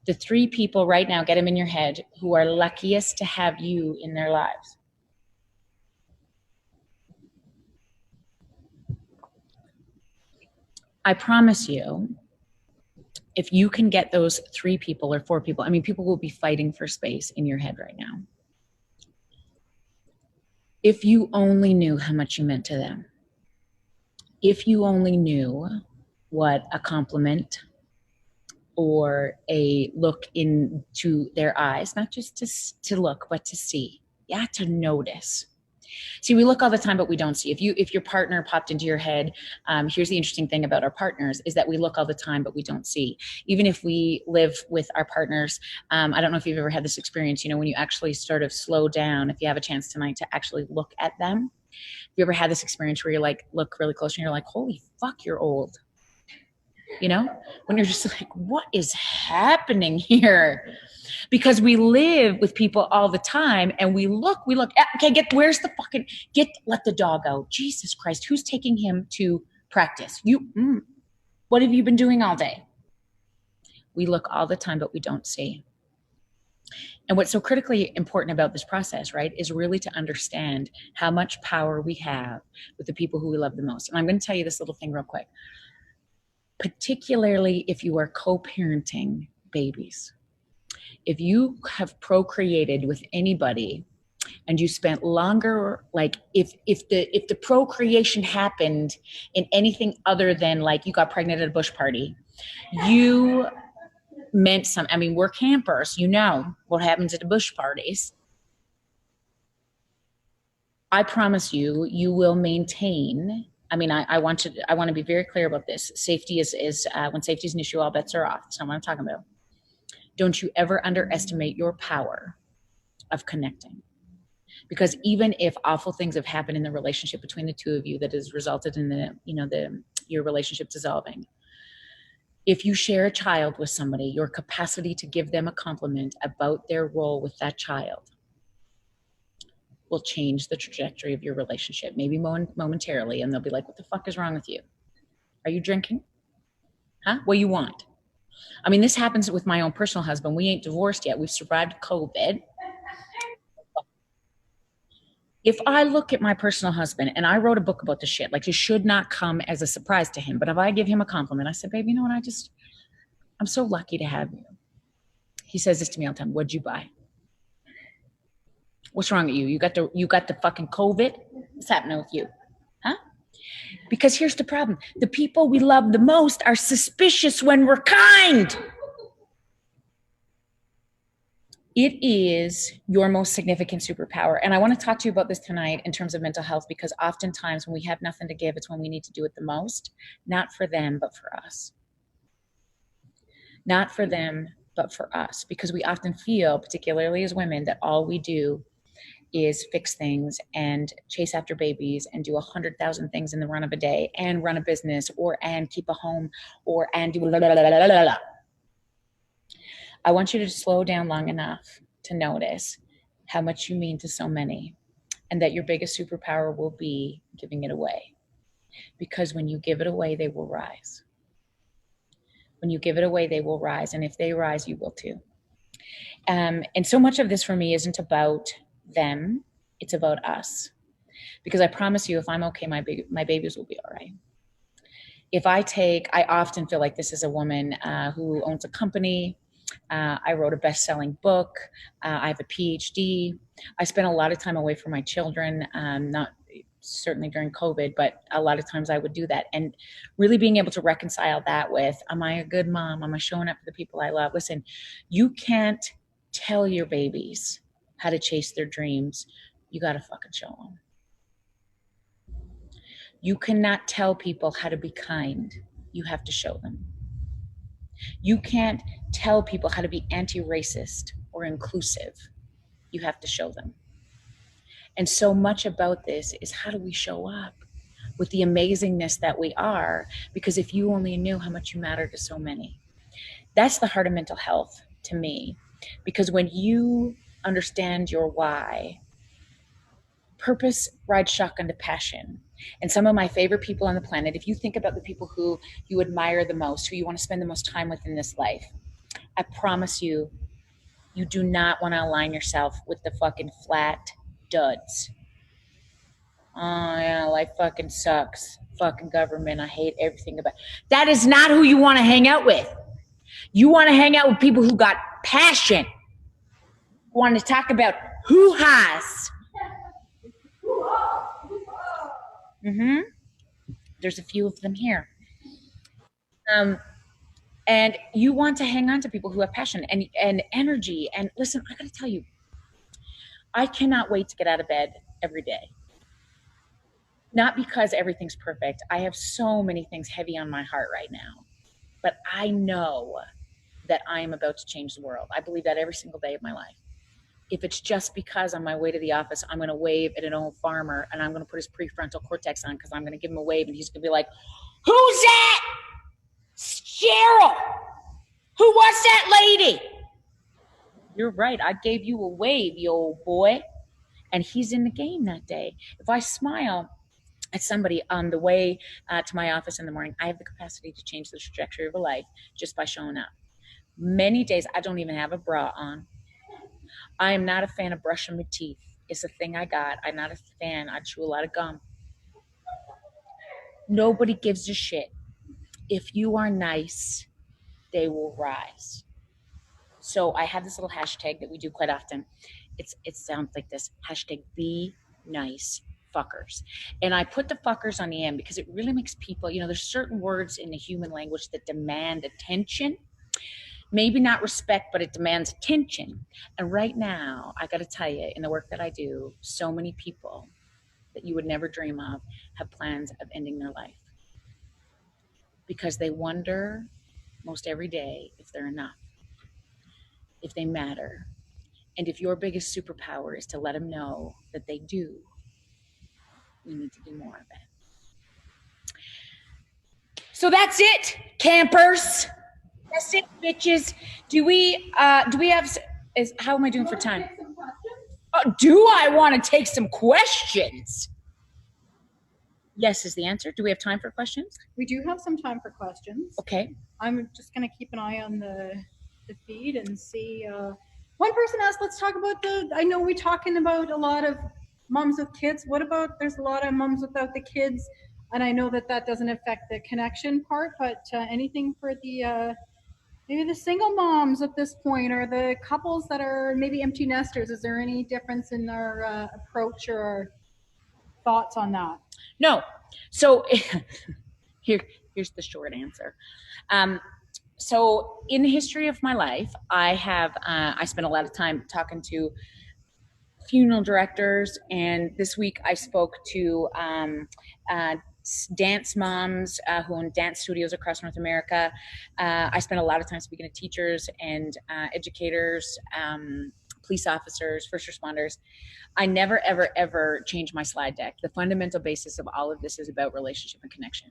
The 3 people right now, get them in your head, who are luckiest to have you in their lives. I promise you, if you can get those 3 people or 4 people, I mean, people will be fighting for space in your head right now. If you only knew how much you meant to them. If you only knew what a compliment or a look into their eyes, not just to look, but to see. Yeah, to notice. See, we look all the time, but we don't see. If your partner popped into your head, here's the interesting thing about our partners is that we look all the time, but we don't see. Even if we live with our partners, I don't know if you've ever had this experience, you know, when you actually sort of slow down, if you have a chance tonight to actually look at them. Have you ever had this experience where you like look really close and you're like, holy fuck, you're old? You know, when you're just like, what is happening here? Because we live with people all the time and we look, okay, let the dog out. Jesus Christ, who's taking him to practice? What have you been doing all day? We look all the time, but we don't see. And what's so critically important about this process, right, is really to understand how much power we have with the people who we love the most. And I'm going to tell you this little thing real quick. Particularly if you are co-parenting babies. If you have procreated with anybody and you spent longer, like if the procreation happened in anything other than like you got pregnant at a bush party, you meant some, I mean, we're campers, you know what happens at the bush parties. I promise you, you will maintain. I mean, I want to be very clear about this. Safety is when safety is an issue, all bets are off. That's not what I'm talking about. Don't you ever underestimate your power of connecting. Because even if awful things have happened in the relationship between the two of you that has resulted in your relationship dissolving, if you share a child with somebody, your capacity to give them a compliment about their role with that child will change the trajectory of your relationship, maybe momentarily, and they'll be like, what the fuck is wrong with you? Are you drinking? Huh? What do you want? I mean, this happens with my own personal husband. We ain't divorced yet. We've survived COVID. If I look at my personal husband, and I wrote a book about this shit, like it should not come as a surprise to him, but if I give him a compliment, I said, babe, you know what, I'm so lucky to have you. He says this to me all the time, what'd you buy? What's wrong with you? You got the fucking COVID? What's happening with you? Huh? Because here's the problem. The people we love the most are suspicious when we're kind. It is your most significant superpower. And I want to talk to you about this tonight in terms of mental health, because oftentimes when we have nothing to give, it's when we need to do it the most, not for them, but for us. Not for them, but for us, because we often feel, particularly as women, that all we do is fix things and chase after babies and do 100,000 things in the run of a day and run a business and keep a home and do blah, blah, blah, blah, blah, blah. I want you to slow down long enough to notice how much you mean to so many, and that your biggest superpower will be giving it away. Because when you give it away, they will rise. When you give it away, they will rise. And if they rise, you will too. And so much of this for me isn't about them, it's about us. Because I promise you, if I'm okay, my babies will be all right. I often feel like this is a woman who owns a company. I wrote a best-selling book. I have a PhD. I spent a lot of time away from my children, not certainly during COVID, but a lot of times I would do that. And really being able to reconcile that with, am I a good mom? Am I showing up for the people I love? Listen, you can't tell your babies how to chase their dreams. You got to fucking show them. You cannot tell people how to be kind. You have to show them. You can't tell people how to be anti-racist or inclusive. You have to show them. And so much about this is, how do we show up with the amazingness that we are? Because if you only knew how much you matter to so many. That's the heart of mental health to me. Because when you understand your why, purpose rides shotgun to passion. And some of my favorite people on the planet, if you think about the people who you admire the most, who you want to spend the most time with in this life, I promise you, you do not want to align yourself with the fucking flat duds. Oh yeah, life fucking sucks. Fucking government, I hate everything about it. That is not who you want to hang out with. You want to hang out with people who got passion. Want to talk about hoo-has. Mm-hmm. There's a few of them here. And you want to hang on to people who have passion and energy. And listen, I gotta tell you, I cannot wait to get out of bed every day. Not because everything's perfect. I have so many things heavy on my heart right now. But I know that I am about to change the world. I believe that every single day of my life. If it's just because on my way to the office, I'm going to wave at an old farmer and I'm going to put his prefrontal cortex on because I'm going to give him a wave and he's going to be like, "Who's that? Cheryl. Who was that lady?" You're right. I gave you a wave, you old boy. And he's in the game that day. If I smile at somebody on the way to my office in the morning, I have the capacity to change the trajectory of a life just by showing up. Many days I don't even have a bra on. I am not a fan of brushing my teeth. It's a thing I got. I'm not a fan. I chew a lot of gum. Nobody gives a shit. If you are nice, they will rise. So I have this little hashtag that we do quite often. It sounds like this, hashtag be nice fuckers. And I put the fuckers on the end because it really makes people, there's certain words in the human language that demand attention. Maybe not respect, but it demands attention. And right now, I got to tell you, in the work that I do, so many people that you would never dream of have plans of ending their life because they wonder most every day if they're enough, if they matter. And if your biggest superpower is to let them know that they do, we need to do more of it. So that's it, campers. That's it, bitches. Do we have, how am I doing for time? Do I want to take some questions? Yes is the answer. Do we have time for questions? We do have some time for questions. Okay. I'm just going to keep an eye on the feed and see. One person asked, let's talk about I know we're talking about a lot of moms with kids. What about, there's a lot of moms without the kids, and I know that doesn't affect the connection part, but anything for the, maybe the single moms at this point, or the couples that are maybe empty nesters, is there any difference in our approach or thoughts on that? No. So here's the short answer. So in the history of my life, I spent a lot of time talking to funeral directors, and this week I spoke to dance moms who own dance studios across North America. I spent a lot of time speaking to teachers and educators, police officers, first responders. I never, ever, ever change my slide deck. The fundamental basis of all of this is about relationship and connection.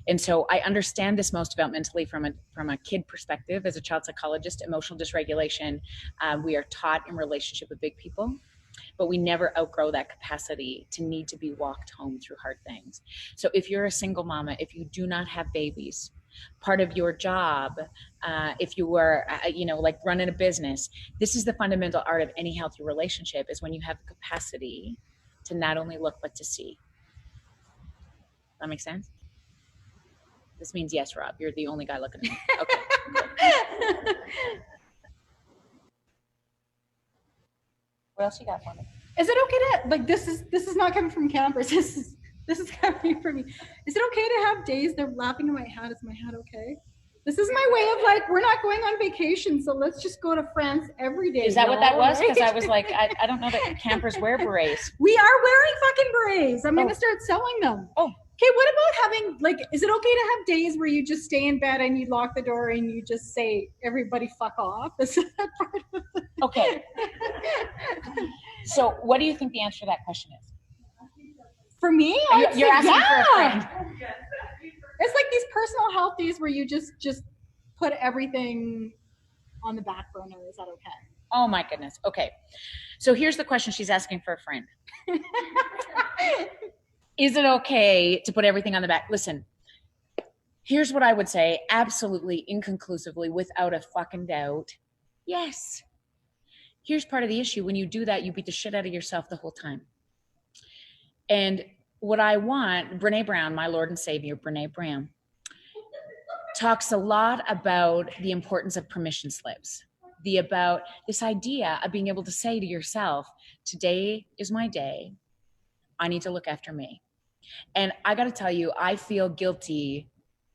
And so I understand this most about mentally from a kid perspective. As a child psychologist, emotional dysregulation, we are taught in relationship with big people, but we never outgrow that capacity to need to be walked home through hard things. So if you're a single mama, if you do not have babies, part of your job, if you were, like running a business, this is the fundamental art of any healthy relationship, is when you have the capacity to not only look, but to see. That makes sense? This means yes, Rob. You're the only guy looking at me. Okay. What else you got for me? Is it okay to, this is not coming from campers. This is coming from me. Is it okay to have days they're laughing at my hat? Is my hat okay? This is my way of we're not going on vacation, so let's just go to France every day. Is that what that was? Because I was like, I don't know that campers wear berets. We are wearing fucking berets. I'm going to start selling them. Oh. Okay, what about having, is it okay to have days where you just stay in bed and you lock the door and you just say, everybody fuck off? Is that part of it? Okay. So what do you think the answer to that question is? For me, you're asking for a friend. It's like these personal health days where you just put everything on the back burner. Is that okay? Oh my goodness. Okay. So here's the question she's asking for a friend. Is it okay to put everything on the back? Listen, here's what I would say, absolutely, inconclusively, without a fucking doubt. Yes. Here's part of the issue. When you do that, you beat the shit out of yourself the whole time. And what I want, Brene Brown, my Lord and Savior, Brene Brown, talks a lot about the importance of permission slips, about this idea of being able to say to yourself, today is my day. I need to look after me. And I got to tell you, I feel guilty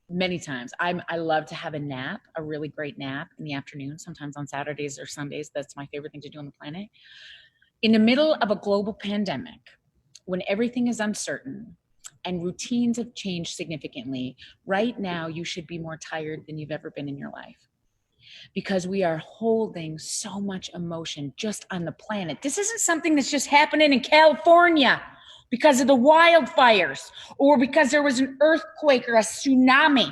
many times. I love to have a nap, a really great nap in the afternoon, sometimes on Saturdays or Sundays. That's my favorite thing to do on the planet. In the middle of a global pandemic, when everything is uncertain and routines have changed significantly, right now you should be more tired than you've ever been in your life, because we are holding so much emotion just on the planet. This isn't something that's just happening in California because of the wildfires or because there was an earthquake or a tsunami.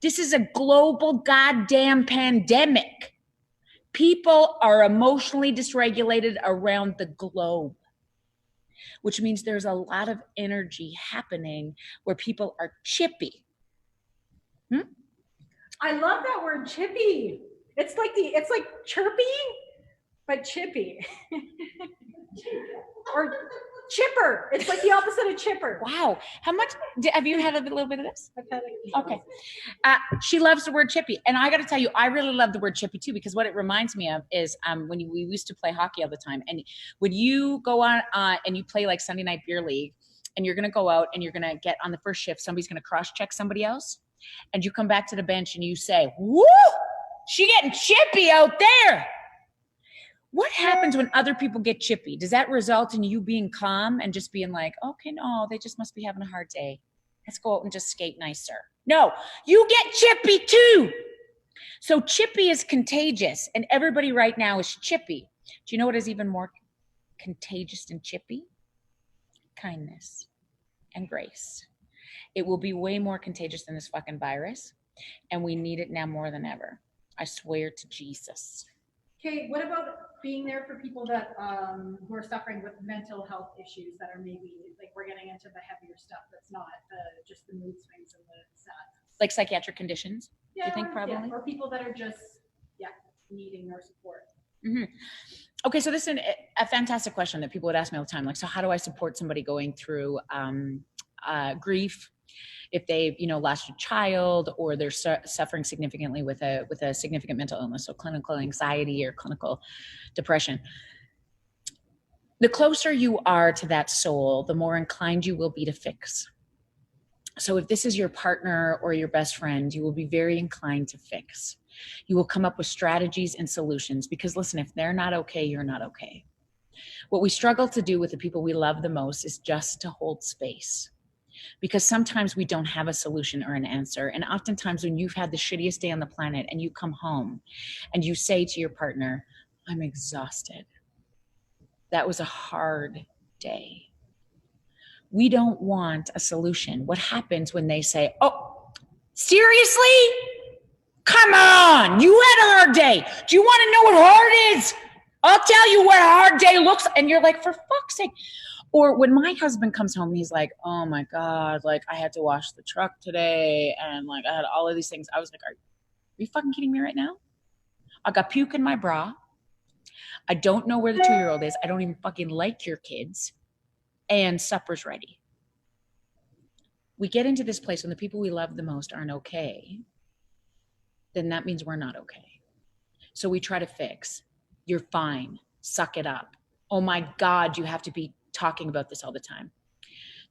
This is a global goddamn pandemic. People are emotionally dysregulated around the globe, which means there's a lot of energy happening where people are chippy. I love that word, chippy. It's like chirpy, but chippy. Or chipper. It's like the opposite of chipper. Wow. How much, have you had a little bit of this? I've had it. Okay. She loves the word chippy. And I got to tell you, I really love the word chippy too, because what it reminds me of is when we used to play hockey all the time. And when you go on and you play like Sunday Night Beer League, and you're going to go out and you're going to get on the first shift, somebody's going to cross-check somebody else. And you come back to the bench and you say, woo, she getting chippy out there. What happens when other people get chippy? Does that result in you being calm and just being like, okay, no, they just must be having a hard day. Let's go out and just skate nicer. No, you get chippy too. So chippy is contagious, and everybody right now is chippy. Do you know what is even more contagious than chippy? Kindness and grace. It will be way more contagious than this fucking virus, and we need it now more than ever. I swear to Jesus. Okay, what about being there for people that who are suffering with mental health issues that are maybe like, we're getting into the heavier stuff that's not just the mood swings and the sadness? Like psychiatric conditions, Yeah, do you think probably? Yeah, or people that are just needing our support. Mm-hmm. Okay, so this is a fantastic question that people would ask me all the time. Like, so how do I support somebody going through grief? If they've, lost a child, or they're suffering significantly with a significant mental illness, so clinical anxiety or clinical depression. The closer you are to that soul, the more inclined you will be to fix. So if this is your partner or your best friend, you will be very inclined to fix. You will come up with strategies and solutions, because listen, if they're not okay, you're not okay. What we struggle to do with the people we love the most is just to hold space. Because sometimes we don't have a solution or an answer. And oftentimes when you've had the shittiest day on the planet and you come home and you say to your partner, I'm exhausted. That was a hard day. We don't want a solution. What happens when they say, oh, seriously? Come on, you had a hard day. Do you want to know what hard is? I'll tell you what a hard day looks like. And you're like, for fuck's sake. Or when my husband comes home, he's like, oh my God, like I had to wash the truck today. And like I had all of these things. I was like, are you fucking kidding me right now? I got puke in my bra. I don't know where the 2-year-old is. I don't even fucking like your kids. And supper's ready. We get into this place when the people we love the most aren't okay. Then that means we're not okay. So we try to fix. You're fine. Suck it up. Oh my God, you have to be talking about this all the time.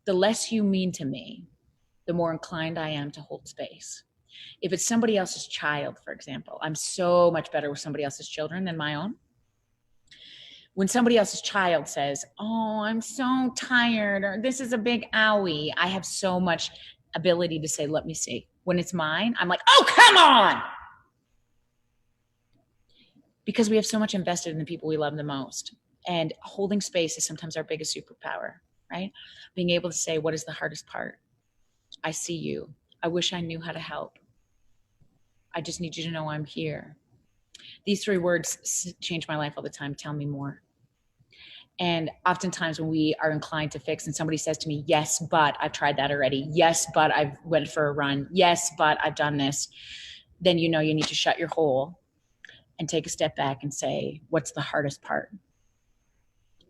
The less you mean to me, the more inclined I am to hold space. If it's somebody else's child, for example, I'm so much better with somebody else's children than my own. When somebody else's child says, oh, I'm so tired, or this is a big owie, I have so much ability to say, let me see. When it's mine, I'm like, oh, come on. Because we have so much invested in the people we love the most. And holding space is sometimes our biggest superpower, right? Being able to say, what is the hardest part? I see you. I wish I knew how to help. I just need you to know I'm here. These 3 words change my life all the time. Tell me more. And oftentimes when we are inclined to fix and somebody says to me, yes, but I've tried that already. Yes, but I've went for a run. Yes, but I've done this. Then you know you need to shut your hole and take a step back and say, what's the hardest part?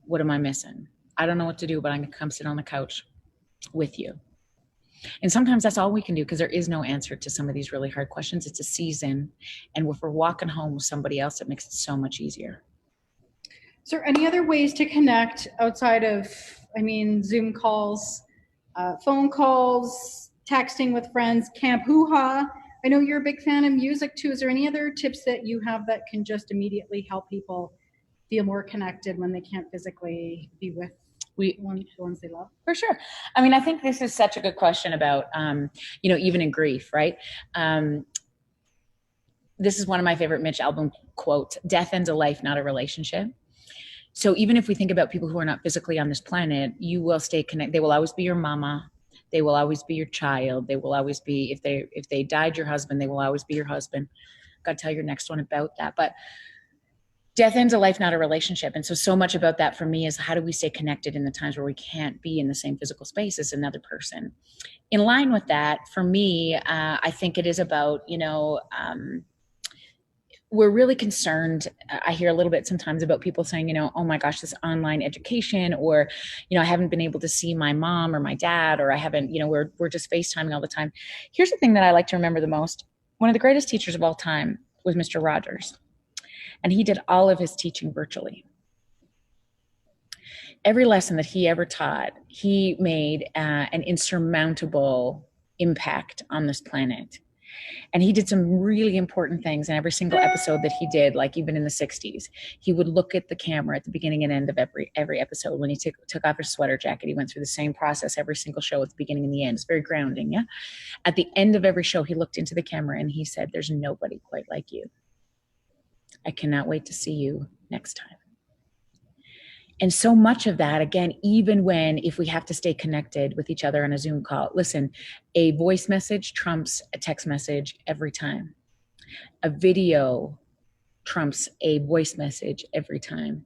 What am I missing? I don't know what to do, but I'm going to come sit on the couch with you. And sometimes that's all we can do, because there is no answer to some of these really hard questions. It's a season. And if we're walking home with somebody else, it makes it so much easier. Is there any other ways to connect outside of, Zoom calls phone calls, texting with friends, Camp Hoo Ha. I know you're a big fan of music too. Is there any other tips that you have that can just immediately help people feel more connected when they can't physically be with the ones they love? For sure. I mean, I think this is such a good question about, even in grief, right? This is one of my favorite Mitch Albom quotes: "Death ends a life, not a relationship." So even if we think about people who are not physically on this planet, you will stay connected. They will always be your mama. They will always be your child. They will always be, if they died your husband, they will always be your husband. Got to tell your next one about that. But death ends a life, not a relationship. And so much about that for me is, how do we stay connected in the times where we can't be in the same physical space as another person? In line with that, for me, I think it is about, we're really concerned. I hear a little bit sometimes about people saying, oh my gosh, this online education, or, I haven't been able to see my mom or my dad, or I haven't, we're just FaceTiming all the time. Here's the thing that I like to remember the most. One of the greatest teachers of all time was Mr. Rogers, and he did all of his teaching virtually. Every lesson that he ever taught, he made an insurmountable impact on this planet. And he did some really important things in every single episode that he did, like even in the 60s. He would look at the camera at the beginning and end of every episode. When he took off his sweater jacket, he went through the same process every single show at the beginning and the end. It's very grounding, yeah? At the end of every show, he looked into the camera and he said, "There's nobody quite like you. I cannot wait to see you next time." And so much of that, again, even if we have to stay connected with each other on a Zoom call, listen, a voice message trumps a text message every time. A video trumps a voice message every time.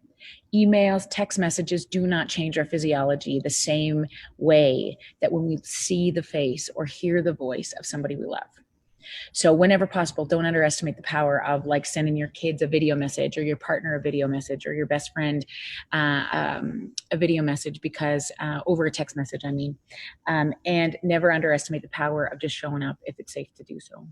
Emails, text messages do not change our physiology the same way that when we see the face or hear the voice of somebody we love. So whenever possible, don't underestimate the power of sending your kids a video message, or your partner a video message, or your best friend a video message, because over a text message, I mean, and never underestimate the power of just showing up if it's safe to do so.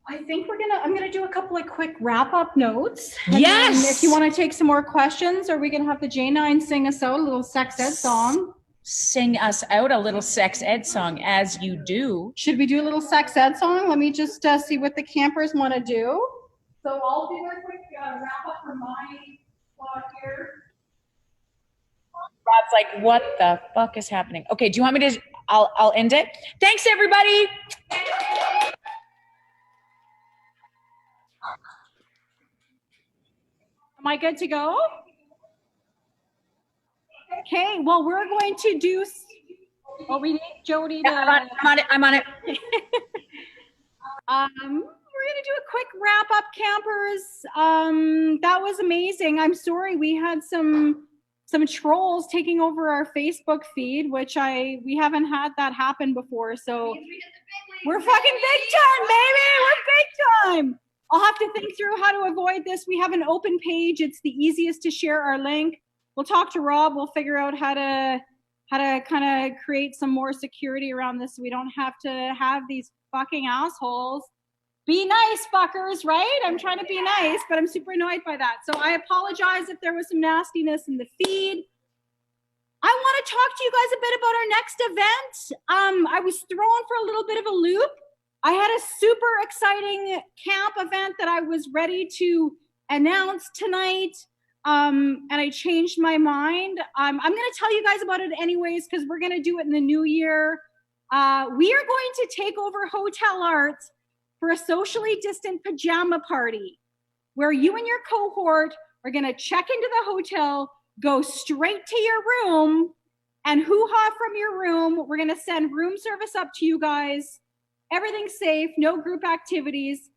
I think I'm gonna do a couple of quick wrap-up notes. Yes. If you want to take some more questions, are we gonna have the J9 sing us out a little sex ed song? Sing us out a little sex ed song, as you do. Should we do a little sex ed song? Let me just see what the campers want to do. So I'll do a quick wrap-up from my spot here. Rob's like, what the fuck is happening? Okay, do you want me to? I'll end it. Thanks, everybody. Am I good to go? Okay, well, we're going to do, we need Jody to. Yeah, I'm on it. We're going to do a quick wrap up, campers. That was amazing. I'm sorry we had some trolls taking over our Facebook feed, which we haven't had that happen before. So we're fucking big time, baby. We're big time. I'll have to think through how to avoid this. We have an open page. It's the easiest to share our link. We'll talk to Rob. We'll figure out how to kind of create some more security around this, so we don't have to have these fucking assholes. Be nice, fuckers, right? I'm trying to be nice, but I'm super annoyed by that. So I apologize if there was some nastiness in the feed. I want to talk to you guys a bit about our next event. I was thrown for a little bit of a loop. I had a super exciting camp event that I was ready to announce tonight. And I changed my mind. I'm going to tell you guys about it anyways, because we're going to do it in the new year. We are going to take over Hotel Arts for a socially distant pajama party, where you and your cohort are going to check into the hotel, go straight to your room, and hoo-ha from your room. We're going to send room service up to you guys. Everything's safe, no group activities.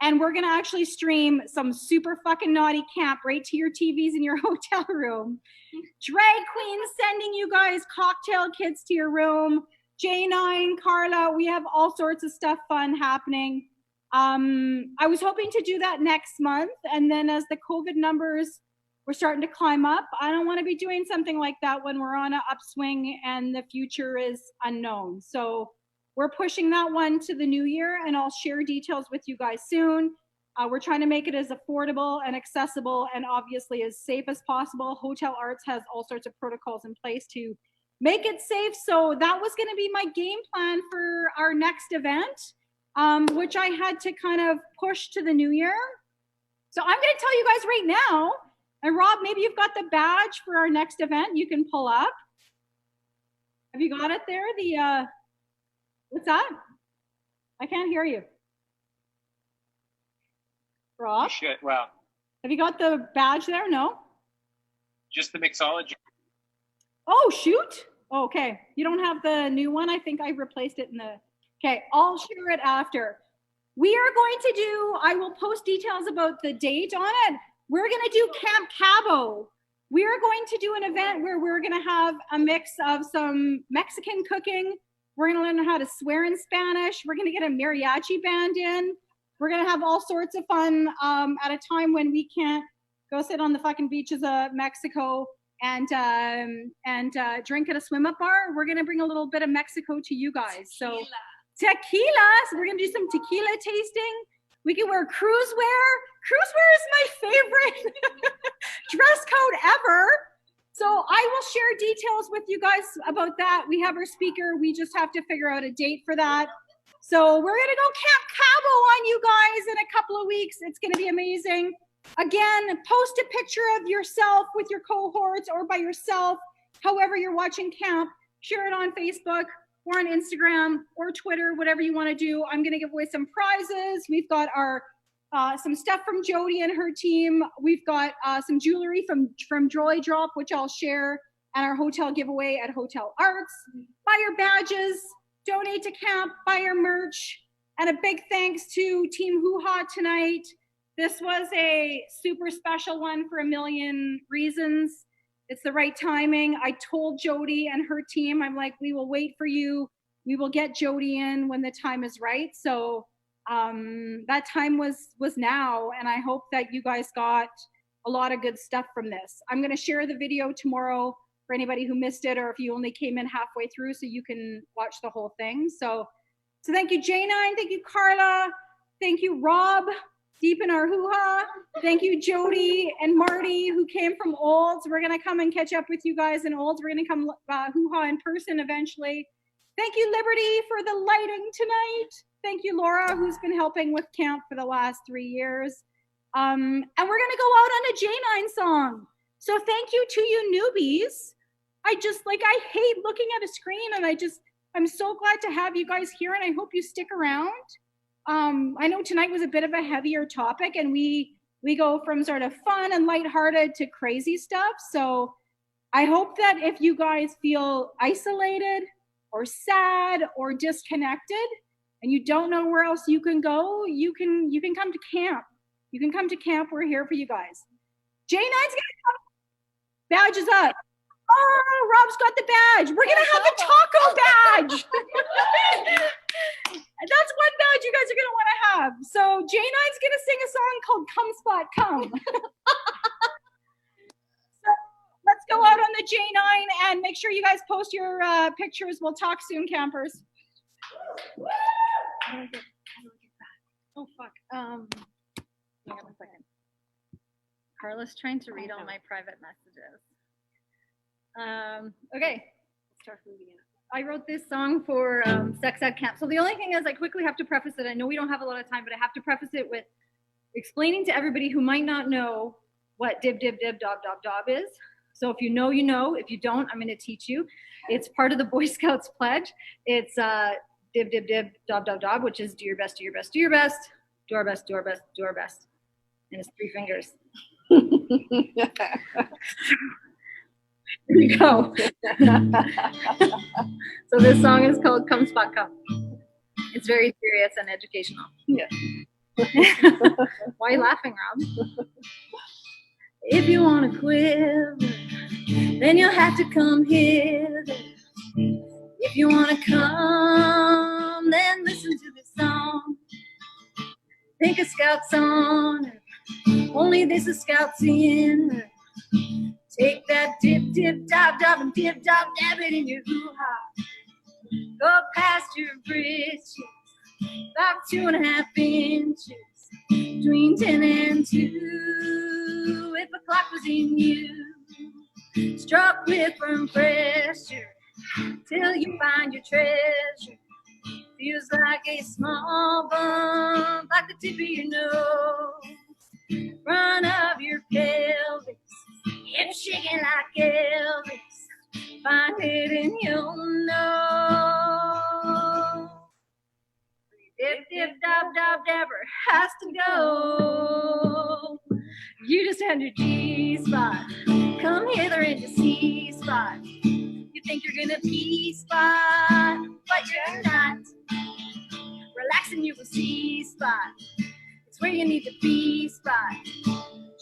And we're going to actually stream some super fucking naughty camp right to your TVs in your hotel room. Drag queens sending you guys cocktail kits to your room. J9, Carla, we have all sorts of stuff fun happening. I was hoping to do that next month. And then as the COVID numbers were starting to climb up, I don't want to be doing something like that when we're on an upswing and the future is unknown. So we're pushing that one to the new year, and I'll share details with you guys soon. We're trying to make it as affordable and accessible and obviously as safe as possible. Hotel Arts has all sorts of protocols in place to make it safe. So that was going to be my game plan for our next event, which I had to kind of push to the new year. So I'm going to tell you guys right now, and Rob, maybe you've got the badge for our next event you can pull up. Have you got it there? The, what's that? I can't hear you. Rob? Shit, wow. Have you got the badge there? No? Just the mixology. Oh, shoot. Okay. You don't have the new one? I think I replaced it in the... Okay, I'll share it after. We are going to do... I will post details about the date on it. We're going to do Camp Cabo. We are going to do an event where we're going to have a mix of some Mexican cooking. We're going to learn how to swear in Spanish. We're going to get a mariachi band in. We're going to have all sorts of fun at a time when we can't go sit on the fucking beaches of Mexico and drink at a swim up bar. We're going to bring a little bit of Mexico to you guys. So tequila. So we're going to do some tequila tasting. We can wear cruise wear. Cruise wear is my favorite dress code ever. So I will share details with you guys about that. We have our speaker. We just have to figure out a date for that. So we're going to go Camp Cabo on you guys in a couple of weeks. It's going to be amazing. Again, post a picture of yourself with your cohorts or by yourself, however you're watching camp. Share it on Facebook or on Instagram or Twitter, whatever you want to do. I'm going to give away some prizes. We've got our some stuff from Jody and her team. We've got some jewelry from Joy Drop, which I'll share, and our hotel giveaway at Hotel Arts. Buy your badges, donate to camp, buy your merch, and a big thanks to Team Hoo Ha tonight. This was a super special one for a million reasons. It's the right timing. I told Jody and her team, I'm like, we will wait for you. We will get Jody in when the time is right. So that time was now, and I hope that you guys got a lot of good stuff from this. I'm going to share the video tomorrow for anybody who missed it, or if you only came in halfway through, so you can watch the whole thing. So thank you, J9. Thank you, Carla. Thank you, Rob, deep in our hoo-ha. Thank you, Jody and Marty, who came from Olds. We're going to come and catch up with you guys in Olds. We're going to come hoo-ha in person eventually. Thank you, Liberty, for the lighting tonight. Thank you, Laura, who's been helping with camp for the last 3 years. And we're going to go out on a J9 song. So thank you to you newbies. I hate looking at a screen, and I'm so glad to have you guys here, and I hope you stick around. I know tonight was a bit of a heavier topic, and we go from sort of fun and lighthearted to crazy stuff. So I hope that if you guys feel isolated or sad or disconnected, and you don't know where else you can go, you can come to camp. You can come to camp. We're here for you guys. J9's gonna come. Badges up. Oh, Rob's got the badge. We're gonna have a taco badge. That's one badge you guys are gonna want to have. So J9's gonna sing a song called "Come Spot Come." So let's go out on the J9 and make sure you guys post your pictures. We'll talk soon, campers. Oh fuck. Hang on a second. Carla's trying to read all my private messages. Okay. Start moving in. I wrote this song for Sex Ed Camp. So the only thing is I quickly have to preface it. I know we don't have a lot of time, but I have to preface it with explaining to everybody who might not know what dib dib dib dob dob dob is. So if you know, you know. If you don't, I'm going to teach you. It's part of the Boy Scouts pledge. It's dib dib dib dob dob dob, which is do your best, do your best, do your best, do our best, do our best, do our best. And it's 3 fingers. Here we go. So this song is called Come Spot Come. It's very serious and educational. Yeah. Why are you laughing, Rob? If you want to quiver, then you'll have to come here. If you want to come, then listen to this song. Think a scout song, only this is Scouts in. Take that dip, dip, dob, dob, and dip, dob, dab it in your hoo-ha. Go past your britches, about 2.5 inches, between 10 and 2. If a clock was in you, struck with firm pressure, till you find your treasure. Feels like a small bump, like the tip of your nose. Front of your pelvis, hips shaking like Elvis. Find it in your nose. Dip, dip, dab, dab, dabber has to go. You just found your G-spot. Come hither in your C-spot. You think you're gonna P-spot, but you're not. Relaxing you will C-spot. It's where you need to be spot.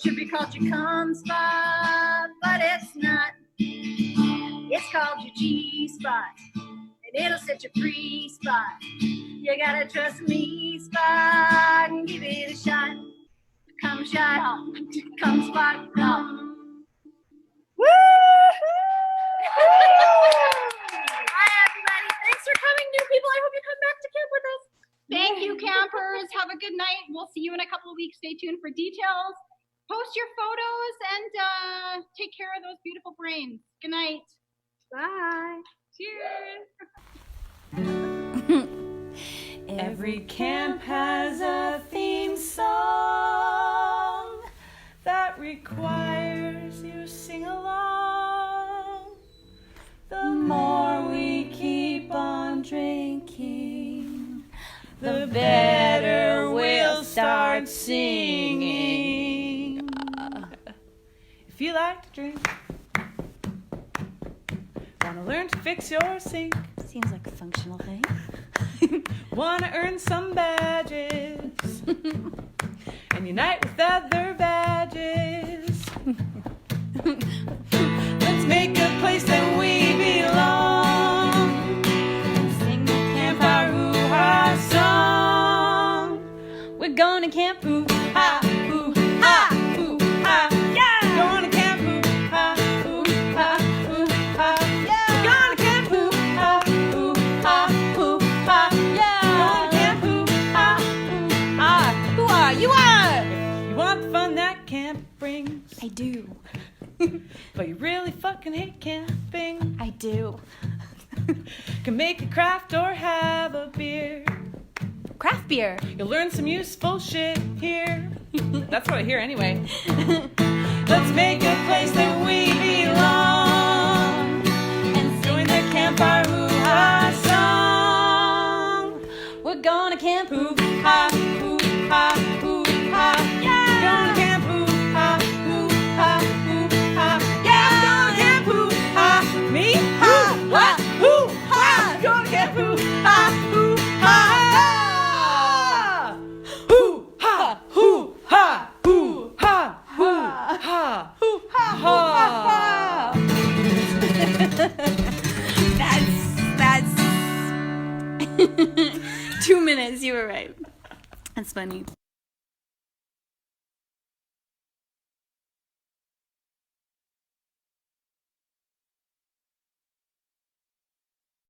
Should be called your cum spot, but it's not. It's called your G-spot, and it'll set you free spot. You gotta trust me spot and give it a shot. Come shot, come spot, come. Woo! Hi, everybody. Thanks for coming, new people. I hope you come back to camp with us. Thank you, campers. Have a good night. We'll see you in a couple of weeks. Stay tuned for details. Post your photos and take care of those beautiful brains. Good night. Bye. Cheers. Every camp has a theme song that requires you sing along. The more we keep on drinking, the better we'll start singing. If you like to drink, wanna learn to fix your sink, seems like a functional thing. Wanna earn some badges and unite with other badges. Let's make a place that we belong and sing the campfire hoo-ha song. We're gonna camp hoo-ha, hoo-ha, hoo-ha, yeah! Gonna camp hoo-ha, hoo-ha, hoo-ha, yeah! We're gonna camp hoo-ha, hoo-ha, hoo-ha, yeah! Gonna camp hoo-ha, hoo-ha. Who are you? You want the fun that camp brings? I do. But you really fucking hate camping. I do. Can make a craft or have a beer. Craft beer. You'll learn some useful shit here. That's what I hear anyway. Let's make a place that we belong and join the campfire hoo-ha song. We're gonna camp hoo-ha, hoo-ha, hoo-ha, yeah! Gonna camp hoo-ha, hoo-ha, hoo-ha, yeah! Gonna camp hoo-ha, me-ha, what, hoo-ha! Gonna camp hoo-ha, hoo-ha, hoo-ha, hoo-ha, hoo-ha, hoo-ha, hoo-ha. That's 2 minutes, you were right. That's funny.